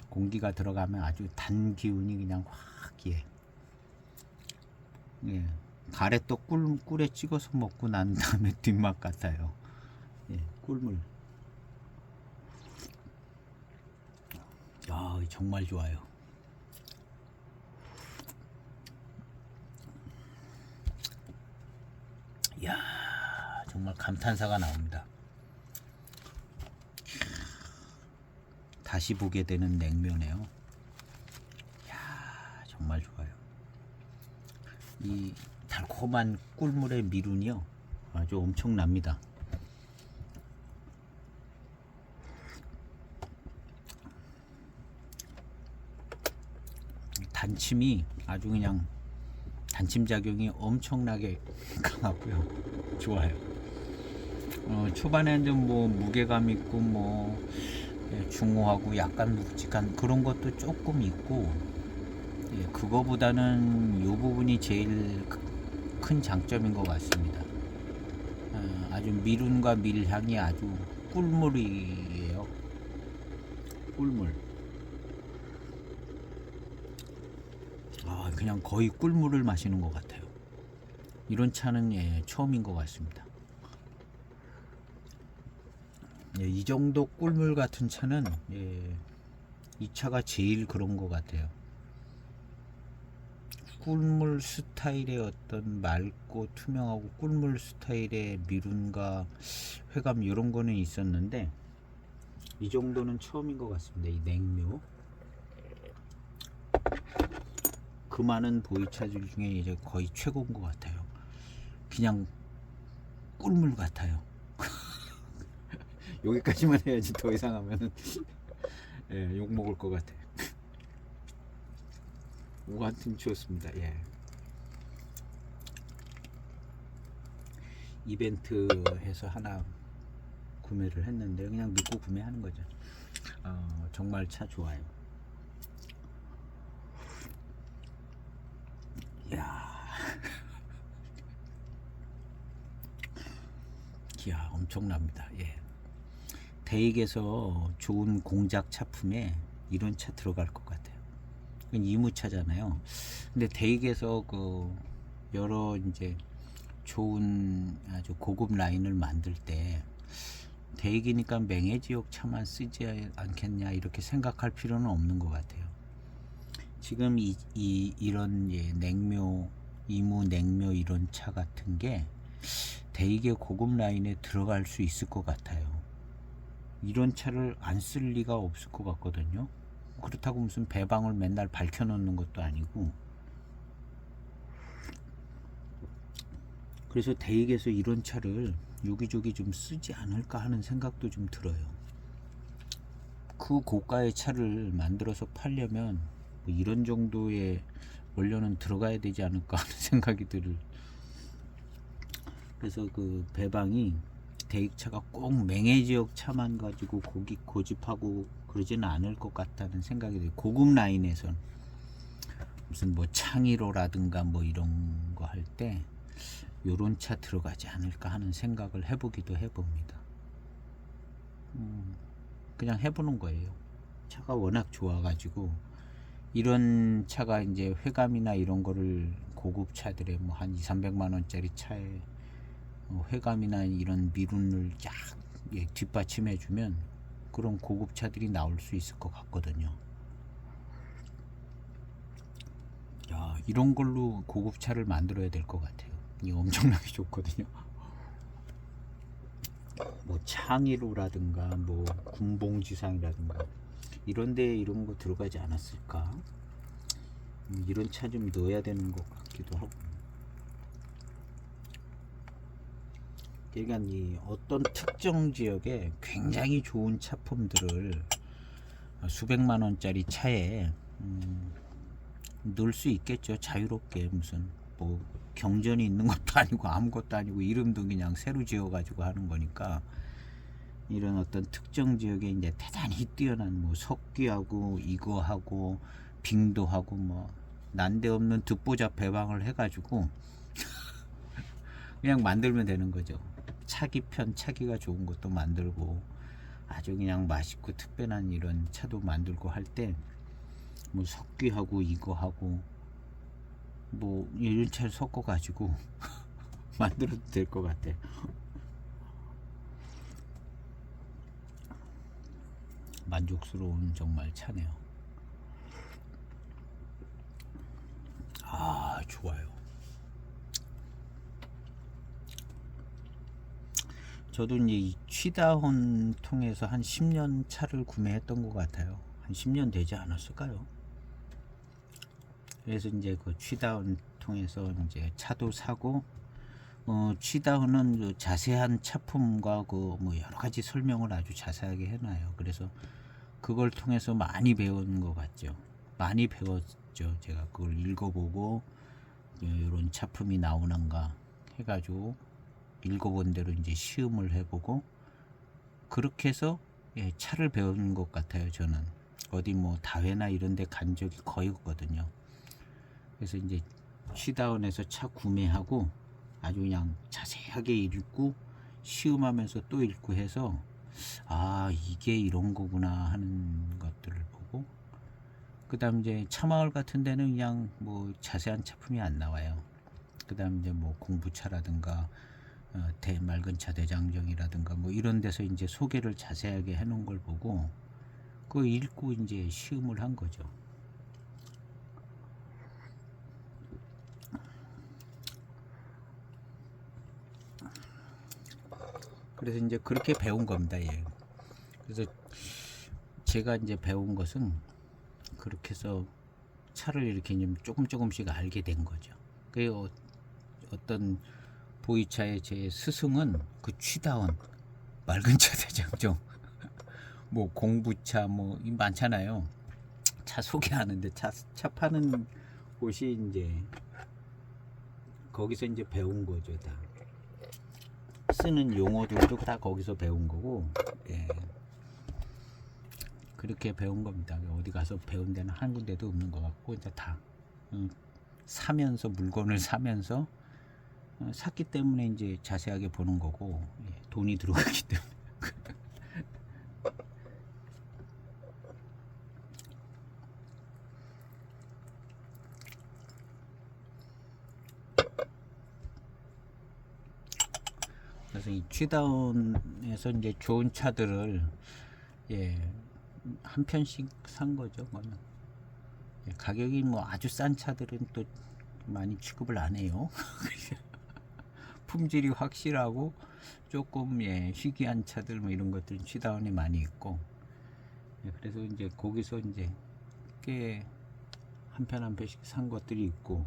공기가 들어가면 아주 단 기운이 그냥 확 가래떡 꿀에 찍어서 먹고 난 다음에 뒷맛 같아요. 꿀물. 정말 좋아요. 이야, 정말 감탄사가 나옵니다. 다시 보게 되는 냉면이에요. 이야, 정말 좋아요. 이 달콤한 꿀물의 미룬이요, 아주 엄청납니다. 단침이 아주 그냥 단침 작용이 엄청나게 강하고요. 좋아요. 초반에는 좀 뭐 무게감 있고 뭐 중후하고 약간 묵직한 그런 것도 조금 있고, 그거보다는 이 부분이 제일 큰 장점인 것 같습니다. 아주 미룬과 밀향이 아주 꿀물이에요. 꿀물. 그냥 거의 꿀물을 마시는 것 같아요. 이런 차는 처음인 것 같습니다. 이 정도 꿀물 같은 차는 이 차가 제일 그런 것 같아요. 꿀물 스타일의 어떤 맑고 투명하고 꿀물 스타일의 미룬과 회감 이런 거는 있었는데 이 정도는 처음인 것 같습니다. 이 냉묘. 그 많은 보이차들 중에 이제 거의 최고인 것 같아요. 그냥 꿀물 같아요. 여기까지만 해야지 더 이상 하면은 욕 먹을 것 같아. 오한틈 치웠습니다. 이벤트 해서 하나 구매를 했는데 그냥 믿고 구매하는 거죠. 정말 차 좋아요. 이야, 엄청납니다. 대익에서 좋은 공작 차품에 이런 차 들어갈 것 같아요. 그건 이무차잖아요. 근데 대익에서 그 여러 이제 좋은 아주 고급 라인을 만들 때 대익이니까 맹해지옥 차만 쓰지 않겠냐 이렇게 생각할 필요는 없는 것 같아요. 지금 이런 냉묘, 이무 냉묘 이런 차 같은 게 대익의 고급 라인에 들어갈 수 있을 것 같아요. 이런 차를 안 쓸 리가 없을 것 같거든요. 그렇다고 무슨 배방을 맨날 밝혀 놓는 것도 아니고. 그래서 대익에서 이런 차를 여기저기 좀 쓰지 않을까 하는 생각도 좀 들어요. 그 고가의 차를 만들어서 팔려면 뭐 이런 정도의 원료는 들어가야 되지 않을까 하는 생각이 들을. 그래서 그 배방이 대익차가 꼭 맹해지역 차만 가지고 고집하고 그러지는 않을 것 같다는 생각이 들어요. 고급 라인에선 무슨 뭐 창의로라든가 뭐 이런 거 할 때 요런 차 들어가지 않을까 하는 생각을 해보기도 해봅니다. 그냥 해보는 거예요. 차가 워낙 좋아가지고 이런 차가 이제 회감이나 이런 거를 고급 차들의 뭐 한 200~300만 원짜리 차에 회감이나 이런 미룬을 쫙 뒷받침해 주면 그런 고급 차들이 나올 수 있을 것 같거든요. 야, 이런 걸로 고급 차를 만들어야 될 것 같아요. 이게 엄청나게 좋거든요. 뭐 창의로라든가 뭐 군봉지상이라든가 이런데 이런 거 들어가지 않았을까? 이런 차 좀 넣어야 되는 것 같기도 하고. 그러니까 이 어떤 특정 지역에 굉장히 좋은 차품들을 수백만 원짜리 차에 넣을 수 있겠죠. 자유롭게 무슨 뭐 경전이 있는 것도 아니고 아무것도 아니고 이름도 그냥 새로 지어가지고 하는 거니까. 이런 어떤 특정 지역에 이제 대단히 뛰어난 뭐 석귀하고 이거하고 빙도하고 뭐 난데없는 듣보잡 배방을 해가지고 그냥 만들면 되는 거죠. 차기 편 차기가 좋은 것도 만들고 아주 그냥 맛있고 특별한 이런 차도 만들고 할 때 뭐 석귀하고 이거하고 뭐 이런 차를 섞어 가지고 만들어도 될 것 같아. 만족스러운 정말 차네요. 아, 좋아요. 저도 이제 취다혼 통해서 한 10년 차를 구매했던 것 같아요. 한 10년 되지 않았을까요? 그래서 이제 그 취다운 통해서 이제 차도 사고, 취다운은 그 자세한 차품과 그 뭐 여러 가지 설명을 아주 자세하게 해놔요. 그래서 그걸 통해서 많이 배운 것 같죠. 많이 배웠죠. 제가 그걸 읽어보고 이런 차품이 나오는가 해가지고 읽어본 대로 이제 시음을 해보고 그렇게 해서 차를 배우는 것 같아요. 저는 어디 뭐 다회나 이런 데 간 적이 거의 없거든요. 그래서 이제 취다운에서 차 구매하고 아주 그냥 자세하게 읽고 시음하면서 또 읽고 해서 아, 이게 이런 거구나 하는 것들을 보고, 그 다음 이제 차마을 같은 데는 그냥 뭐 자세한 차품이 안 나와요. 그 다음 이제 뭐 공부차라든가 맑은 차 대장정이라든가 뭐 이런 데서 이제 소개를 자세하게 해놓은 걸 보고 그거 읽고 이제 시음을 한 거죠. 그래서 이제 그렇게 배운 겁니다. 예. 그래서 제가 이제 배운 것은 그렇게 해서 차를 이렇게 좀 조금씩 알게 된 거죠. 그 어떤 보이차의 제 스승은 그 취다운 맑은 차 대장정 뭐 공부차 뭐 많잖아요. 차 소개하는데 차 파는 곳이 이제 거기서 이제 배운 거죠. 다 쓰는 용어들도 다 거기서 배운 거고. 예. 그렇게 배운 겁니다. 어디 가서 배운 데는 한 군데도 없는 것 같고 이제 다 사면서 물건을 사면서 샀기 때문에 이제 자세하게 보는 거고, 돈이 들어가기 때문에. 그래서 이 취다운에서 이제 좋은 차들을 한 편씩 산 거죠. 가격이 뭐 아주 싼 차들은 또 많이 취급을 안 해요. 품질이 확실하고 조금 희귀한 차들 뭐 이런 것들은 취다운이 많이 있고, 그래서 이제 거기서 이제 꽤 한 편 한 편씩 산 것들이 있고,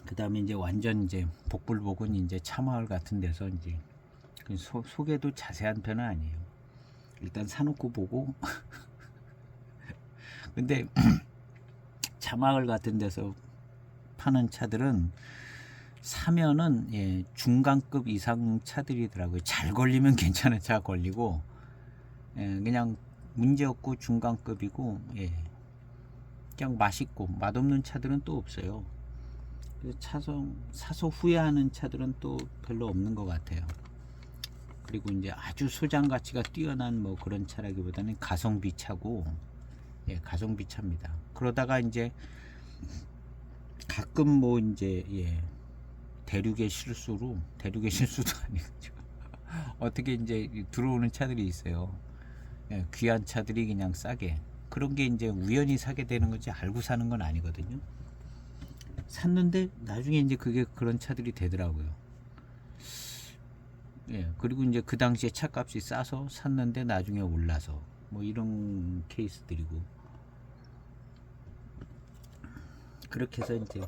그 다음에 이제 완전 이제 복불복은 이제 차마을 같은 데서 이제 소개도 자세한 편은 아니에요. 일단 사놓고 보고 근데 차마을 같은 데서 파는 차들은 사면은 중간급 이상 차들이더라고요. 잘 걸리면 괜찮은 차 걸리고, 그냥 문제없고 중간급이고, 그냥 맛있고 맛없는 차들은 또 없어요. 그래서 사서 후회하는 차들은 또 별로 없는 것 같아요. 그리고 이제 아주 소장 가치가 뛰어난 뭐 그런 차라기보다는 가성비 차고, 가성비 차입니다. 그러다가 이제 가끔 뭐 이제 대륙의 실수도 아니죠. 어떻게 이제 들어오는 차들이 있어요. 귀한 차들이 그냥 싸게, 그런 게 이제 우연히 사게 되는 거지 알고 사는 건 아니거든요. 샀는데 나중에 이제 그게 그런 차들이 되더라고요. 그리고 이제 그 당시에 차값이 싸서 샀는데 나중에 올라서 뭐 이런 케이스들이고, 그렇게 해서 이제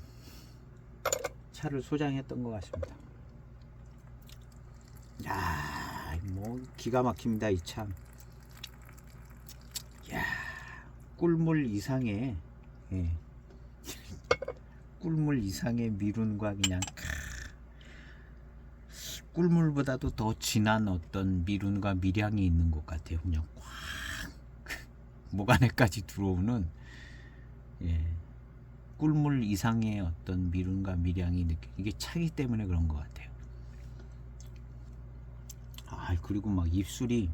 차를 소장했던 것 같습니다. 야, 뭐 기가 막힙니다 이 차. 야, 꿀물 이상의 꿀물 이상의 미룬과 그냥 꿀물보다도 더 진한 어떤 미룬과 미량이 있는 것 같아요. 그냥 꽉 목 안에까지 들어오는 꿀물 이상의 어떤 미룬과 미량이 이게 차기 때문에 그런 것 같아요. 그리고 막 입술이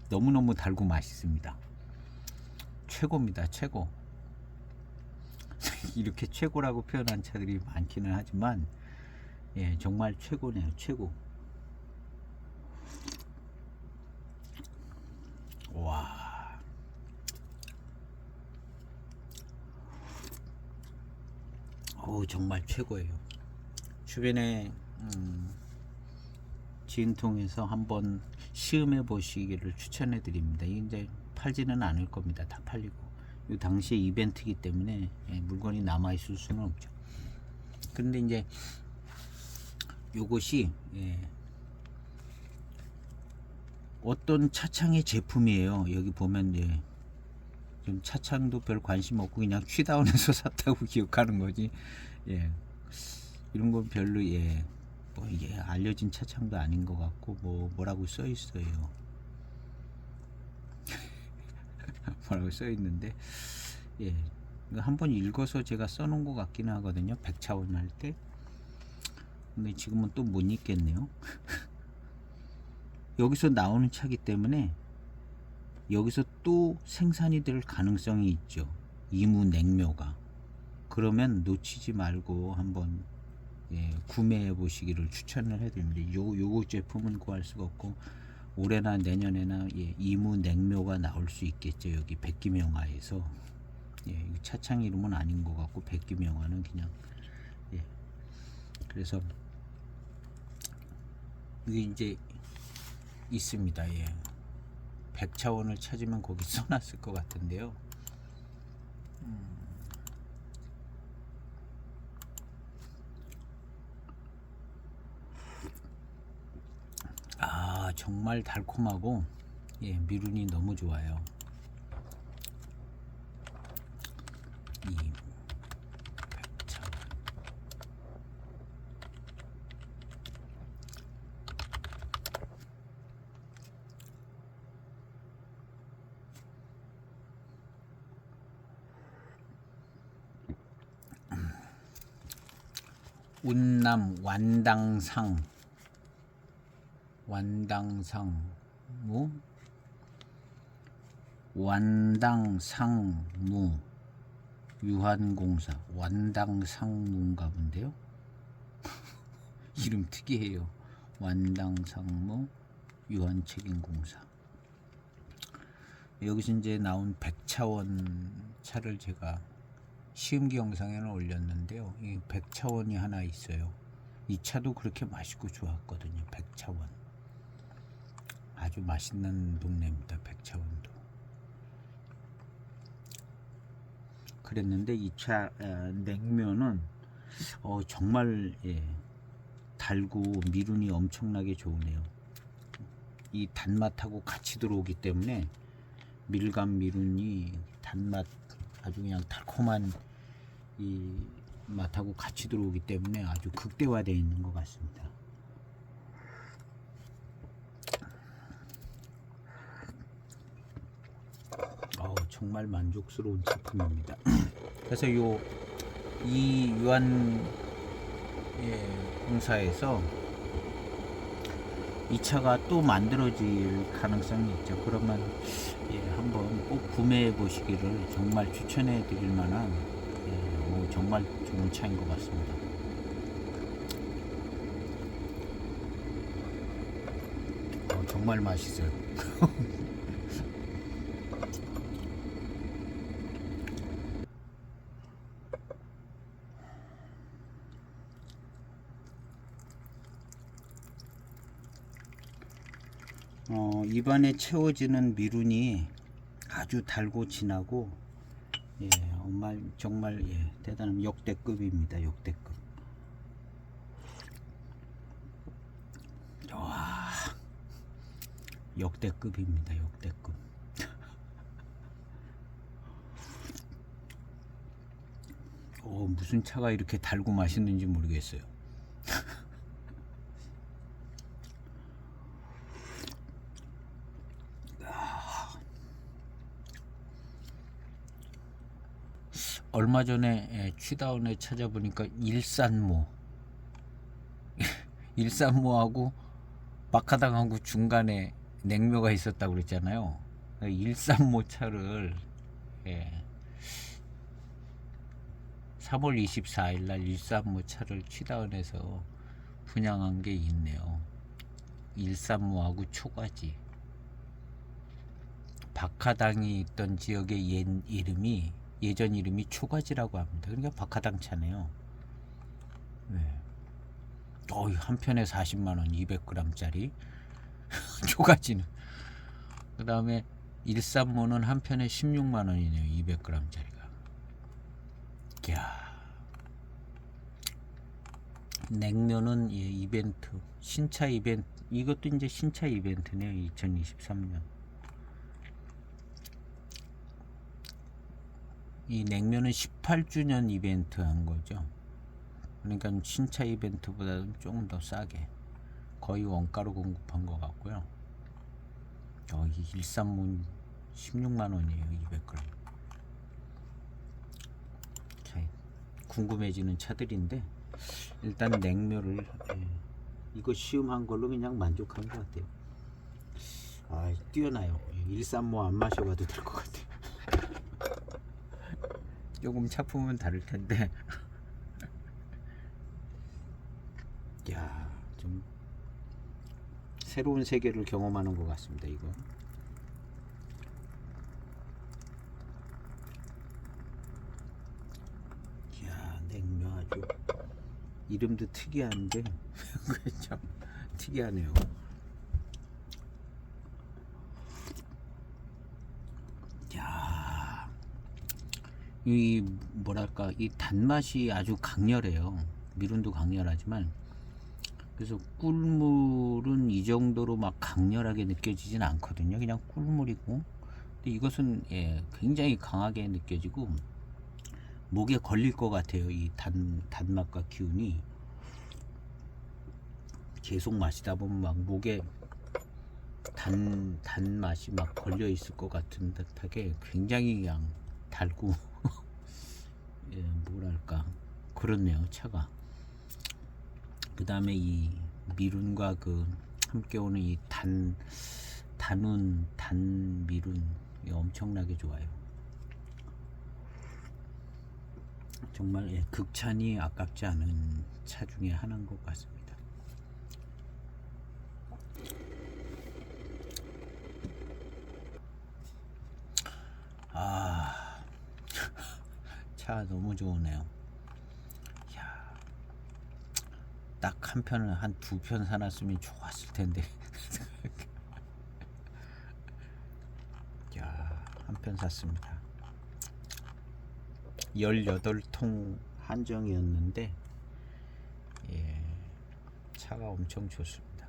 너무너무 달고 맛있습니다. 최고입니다. 최고. 이렇게 최고라고 표현한 차들이 많기는 하지만 정말 최고네요. 최고. 와, 정말 최고예요. 주변에 진통해서 한번 시음해 보시기를 추천해 드립니다. 이제 팔지는 않을 겁니다. 다 팔리고, 이 당시에 이벤트이기 때문에 물건이 남아 있을 수는 없죠. 근데 이제 요것이 어떤 차창의 제품이에요. 여기 보면 좀 차창도 별 관심 없고 그냥 취다운에서 샀다고 기억하는 거지. 이런 건 별로 뭐 이게 알려진 차창도 아닌 것 같고, 뭐라고 써 있어요. 뭐라고 써 있는데 한번 읽어서 제가 써놓은 것 같기는 하거든요. 100차원 할 때. 근데 지금은 또 못 읽겠네요. 여기서 나오는 차기 때문에 여기서 또 생산이 될 가능성이 있죠. 이무 냉묘가. 그러면 놓치지 말고 한번 구매해 보시기를 추천을 해드립니다. 요 제품은 구할 수가 없고, 올해나 내년에나 이무 냉묘가 나올 수 있겠죠. 여기 백기명화에서. 차창 이름은 아닌 것 같고, 백기명화는 그냥 그래서 이게 이제 있습니다. 100차원을 찾으면 거기 써놨을 것 같은데요. 정말 달콤하고 미룬이 너무 좋아요. 이 100차원. 운남 완당상무 유한공사 완당상무인가 본데요. 이름 특이해요. 완당상무 유한책임공사. 여기서 이제 나온 백차원 차를 제가 시음기 영상에는 올렸는데요. 이 백차원이 하나 있어요. 이 차도 그렇게 맛있고 좋았거든요. 백차원 아주 맛있는 동네입니다. 백차원도. 그랬는데 이 차 냉면은 정말 달고 미룬이 엄청나게 좋으네요. 이 단맛하고 같이 들어오기 때문에 밀감 미룬이 단맛 아주 그냥 달콤한 이 맛하고 같이 들어오기 때문에 아주 극대화되어 있는 것 같습니다. 정말 만족스러운 제품입니다. 그래서 이 유한 공사에서 이 차가 또 만들어질 가능성이 있죠. 그러면 한번 꼭 구매해 보시기를 정말 추천해 드릴 만한 정말 좋은 차인 것 같습니다. 정말 맛있어요. 입안에 채워지는 미룬이 아주 달고 진하고 정말 대단한 역대급입니다. 역대급. 와, 역대급입니다. 역대급. 무슨 차가 이렇게 달고 맛있는지 모르겠어요. 얼마 전에 취다운에 찾아보니까 일산모하고 마카당하고 중간에 냉묘가 있었다고 그랬잖아요. 일산모 차를 3월 24일 날 일산모 차를 취다운에서 분양한 게 있네요. 일산모하고 초가지. 박하당이 있던 지역의 예전 이름이 초가지라고 합니다. 그러니까 박하당 차네요. 한 편에 40만원 200g짜리 초가지는. 그 다음에 일산모는 한 편에 16만원이네요. 200g짜리가. 이야. 냉면은 이벤트, 신차 이벤트, 이것도 이제 신차 이벤트네요. 2023년. 이 냉면은 18주년 이벤트 한 거죠. 그러니까 신차 이벤트보다는 조금 더 싸게 거의 원가로 공급한 것 같고요. 이 일산문 16만원이에요. 200g. 자, 궁금해지는 차들인데 일단 냉면을 이거 시음한 걸로 그냥 만족한 것 같아요. 뛰어나요. 일산모 안 마셔봐도 될 것 같아요. 조금 차품은 다를 텐데 좀 새로운 세계를 경험하는 것 같습니다. 이거 냉면 아주 이름도 특이한데 참 특이하네요. 이 뭐랄까 이 단맛이 아주 강렬해요. 미룬도 강렬하지만 그래서 꿀물은 이 정도로 막 강렬하게 느껴지진 않거든요. 그냥 꿀물이고. 근데 이것은 굉장히 강하게 느껴지고 목에 걸릴 것 같아요. 이 단맛과 기운이 계속 마시다 보면 막 목에 단맛이 막 걸려 있을 것 같은 듯하게 굉장히 그냥 달고 뭐랄까 그렇네요. 차가. 그 다음에 이 미룬과 함께 오는 이 단미룬 엄청나게 좋아요. 정말 극찬이 아깝지 않은 차 중에 하나인 것 같습니다. 차 너무 좋으네요. 야, 딱 한 편을 한 두 편 사놨으면 좋았을 텐데. 야, 한 편 샀습니다. 18통 한정이었는데 예, 차가 엄청 좋습니다.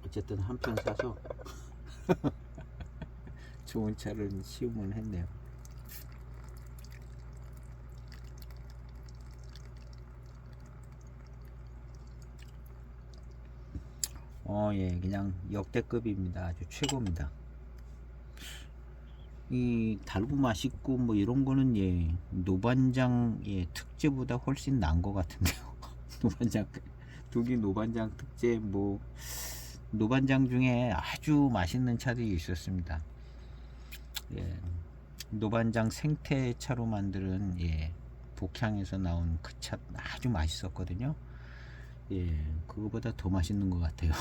어쨌든 한 편 사서 좋은 차를 시음을 했네요. 예, 그냥 역대급입니다. 아주 최고입니다. 이 달고 맛있고 뭐 이런 거는 예, 노반장 예, 특제보다 훨씬 나은 것 같은데요. 노반장 독일 노반장 특제 뭐 노반장 중에 아주 맛있는 차들이 있었습니다. 예, 노반장 생태차로 만드는 예, 복향에서 나온 그 차 아주 맛있었거든요. 예, 그거보다 더 맛있는 것 같아요.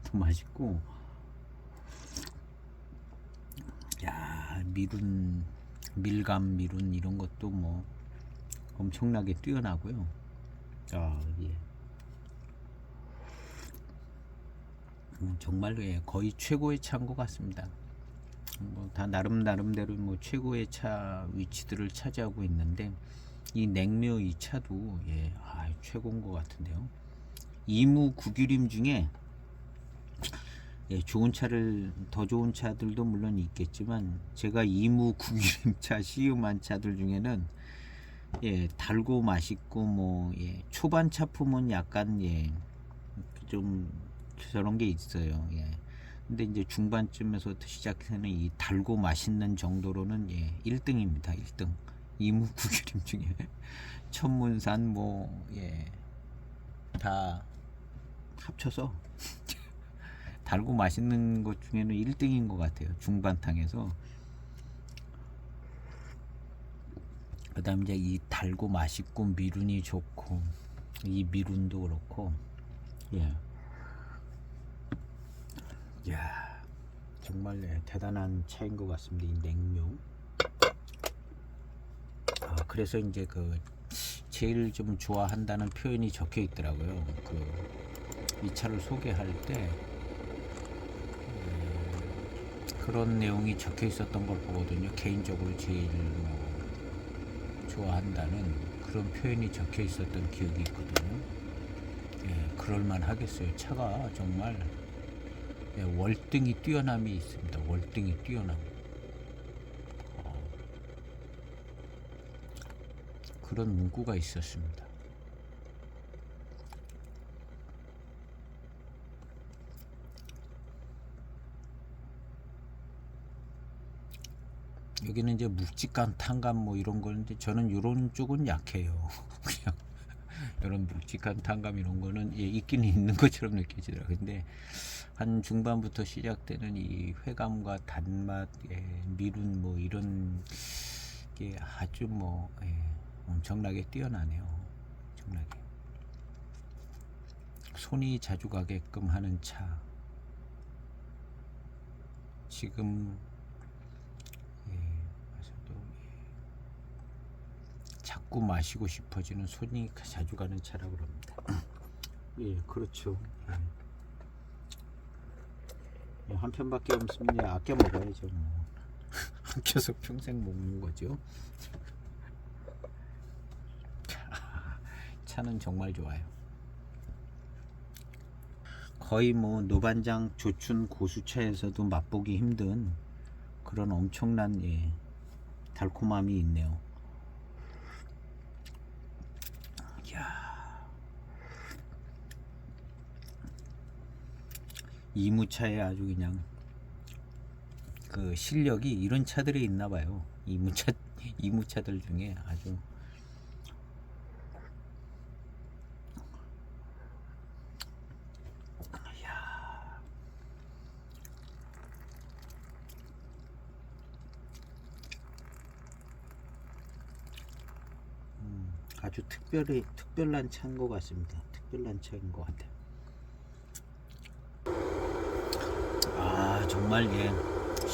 더 맛있고, 야, 밀감, 미룬 이런 것도 뭐 엄청나게 뛰어나고요. 예. 정말 예, 거의 최고의 차인 것 같습니다. 뭐 다 나름대로 뭐 최고의 차 위치들을 차지하고 있는데 이 냉묘 이 차도 예, 최고인 것 같은데요. 이무 구규림 중에 예, 좋은 차를 더 좋은 차들도 물론 있겠지만 제가 이무 구규림 차 시음한 차들 중에는 예, 달고 맛있고 뭐 예, 초반 차품은 약간 예, 좀 저런 게 있어요. 예. 근데 이제 중반쯤에서부터 시작해서는 이 달고 맛있는 정도로는 예, 1등입니다. 1등. 이무 구규림 중에 천문산 뭐 예, 다 합쳐서 달고 맛있는 것 중에는 1등인 것 같아요. 중반탕에서. 그 다음 이제 이 달고 맛있고 미룬이 좋고 이 미룬도 그렇고 예. 야, 정말 네, 대단한 차인 것 같습니다. 이 냉묘. 그래서 이제 그 제일 좀 좋아한다는 표현이 적혀 있더라고요. 이 차를 소개할 때 그런 내용이 적혀 있었던 걸 보거든요. 개인적으로 제일 뭐 좋아한다는 그런 표현이 적혀 있었던 기억이 있거든요. 예, 그럴만 하겠어요. 차가 정말 예, 월등히 뛰어남이 있습니다. 월등히 뛰어남. 그런 문구가 있었습니다. 여기는 이제 묵직한 탄감 뭐 이런 거는데 저는 이런 쪽은 약해요. 그냥 이런 묵직한 탄감 이런 거는 예, 있긴 있는 것처럼 느껴지더라고요. 근데 한 중반부터 시작되는 이 회감과 단맛, 예, 미룬 뭐 이런 게 아주 뭐 예, 엄청나게 뛰어나네요. 엄청나게 손이 자주 가게끔 하는 차. 지금 자꾸 마시고 싶어지는 손이 자주 가는 차라고 합니다. 예, 그렇죠. 예. 한 편밖에 없으면 예, 아껴 먹어야죠. 뭐. 아껴서 평생 먹는 거죠. 차는 정말 좋아요. 거의 뭐 노반장 조춘 고수차에서도 맛보기 힘든 그런 엄청난 예, 달콤함이 있네요. 이무차에 아주 그냥 그 실력이 이런 차들이 있나 봐요. 이무차들 중에 아주 아주 특별한 차인 것 같습니다. 특별한 차인 것 같아요. 정말 예,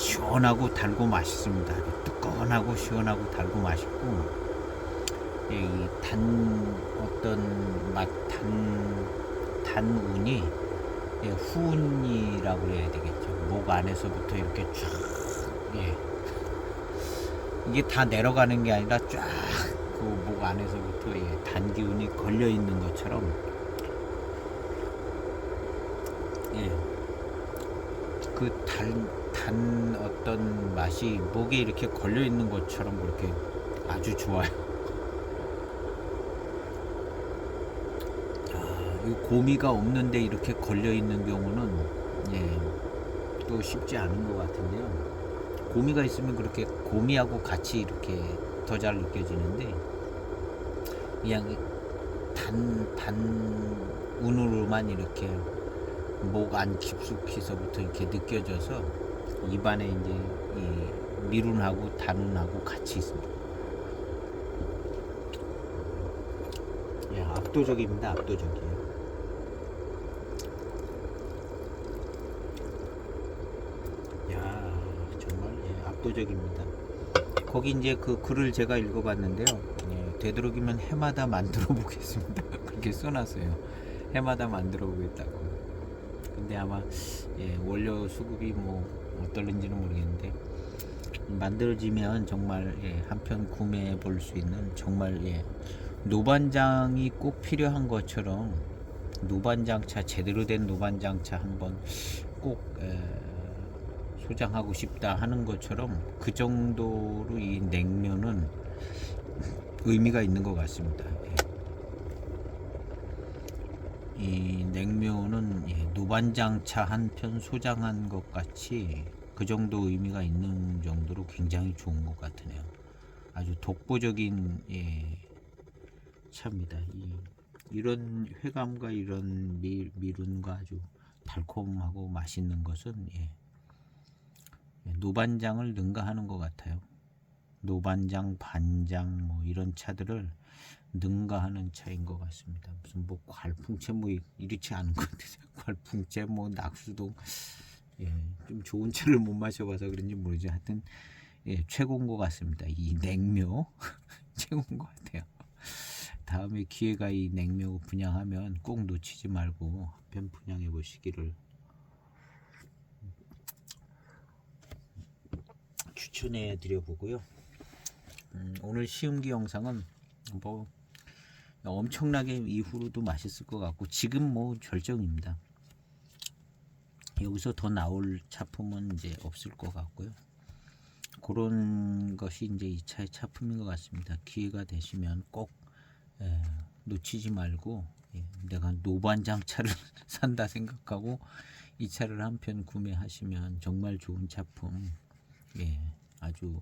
시원하고 달고 맛있습니다. 뜨끈하고 시원하고 달고 맛있고 예, 이단 어떤 단 운이 예, 후운이라고 해야 되겠죠. 목 안에서부터 이렇게 쫙 예, 이게 다 내려가는 게 아니라 쫙 그 목 안에서부터 예, 단 기운이 걸려 있는 것처럼 예, 그 단 어떤 맛이 목에 이렇게 걸려 있는 것처럼 그렇게 아주 좋아요. 이 고미가 없는데 이렇게 걸려 있는 경우는 예, 또 쉽지 않은 것 같은데요. 고미가 있으면 그렇게 고미하고 같이 이렇게 더 잘 느껴지는데 그냥 단 운으로만 이렇게 목 안 깊숙이서부터 이렇게 느껴져서 입안에 이제 이 미룬하고 단운하고 같이 있습니다. 예, 압도적입니다. 압도적이에요. 야, 정말 예, 압도적입니다. 거기 이제 그 글을 제가 읽어봤는데요. 예, 되도록이면 해마다 만들어 보겠습니다. 그렇게 써놨어요. 해마다 만들어 보겠다고. 근데 아마 예, 원료 수급이 뭐 어떨는지는 모르겠는데 만들어지면 정말 예, 한편 구매해 볼 수 있는 정말 예, 노반장이 꼭 필요한 것처럼 노반장차 제대로 된 노반장차 한번 꼭 소장하고 싶다 하는 것처럼 그 정도로 이 냉면은 의미가 있는 것 같습니다. 예. 이 냉면은 예, 노반장차 한 편 소장한 것 같이 그 정도 의미가 있는 정도로 굉장히 좋은 것 같으네요. 아주 독보적인 예, 차입니다. 이런 회감과 이런 미룬과 아주 달콤하고 맛있는 것은 예, 노반장을 능가하는 것 같아요. 노반장, 반장 뭐 이런 차들을 능가하는 차인 것 같습니다. 무슨 뭐 괄풍채 뭐 이렇지 않은 것 같아요. 괄풍채 뭐 낙수동 예, 좀 좋은 차를 못 마셔봐서 그런지 모르지 하여튼 예, 최고인 것 같습니다. 이 냉묘 최고인 것 같아요. 다음에 기회가 이 냉묘 분양하면 꼭 놓치지 말고 한편 분양해 보시기를 추천해 드려 보고요. 오늘 시음기 영상은 뭐 엄청나게 이후로도 맛있을 것 같고 지금 뭐 절정입니다. 여기서 더 나올 차품은 이제 없을 것 같고요. 그런 것이 이제 이 차의 차품인 것 같습니다. 기회가 되시면 꼭 놓치지 말고 내가 노반장 차를 산다 생각하고 이 차를 한 편 구매하시면 정말 좋은 차품 예, 아주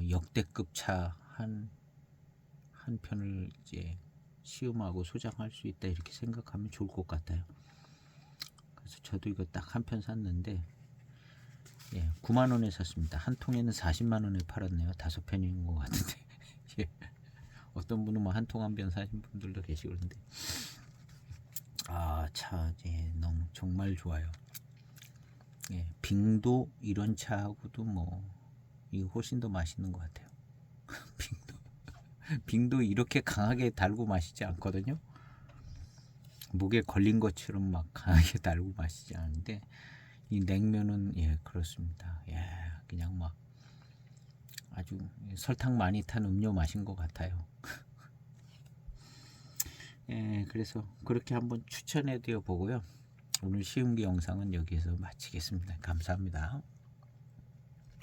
역대급 차 한 편을 이제 시음하고 소장할 수 있다 이렇게 생각하면 좋을 것 같아요. 그래서 저도 이거 딱 한 편 샀는데 예, 9만 원에 샀습니다. 한 통에는 40만 원에 팔았네요. 5편인 것 같은데 예. 어떤 분은 뭐 한 통 한 편 사신 분들도 계시고 그런데 차 예, 너무 정말 좋아요. 예, 빙도 이런 차하고도 뭐 이 훨씬 더 맛있는 것 같아요. 빙도 이렇게 강하게 달고 마시지 않거든요. 목에 걸린 것처럼 막 강하게 달고 마시지 않는데 이 냉면은 예 그렇습니다. 예 그냥 막 아주 설탕 많이 탄 음료 마신 것 같아요. 예 그래서 그렇게 한번 추천해 드려 보고요. 오늘 시음기 영상은 여기서 마치겠습니다. 감사합니다.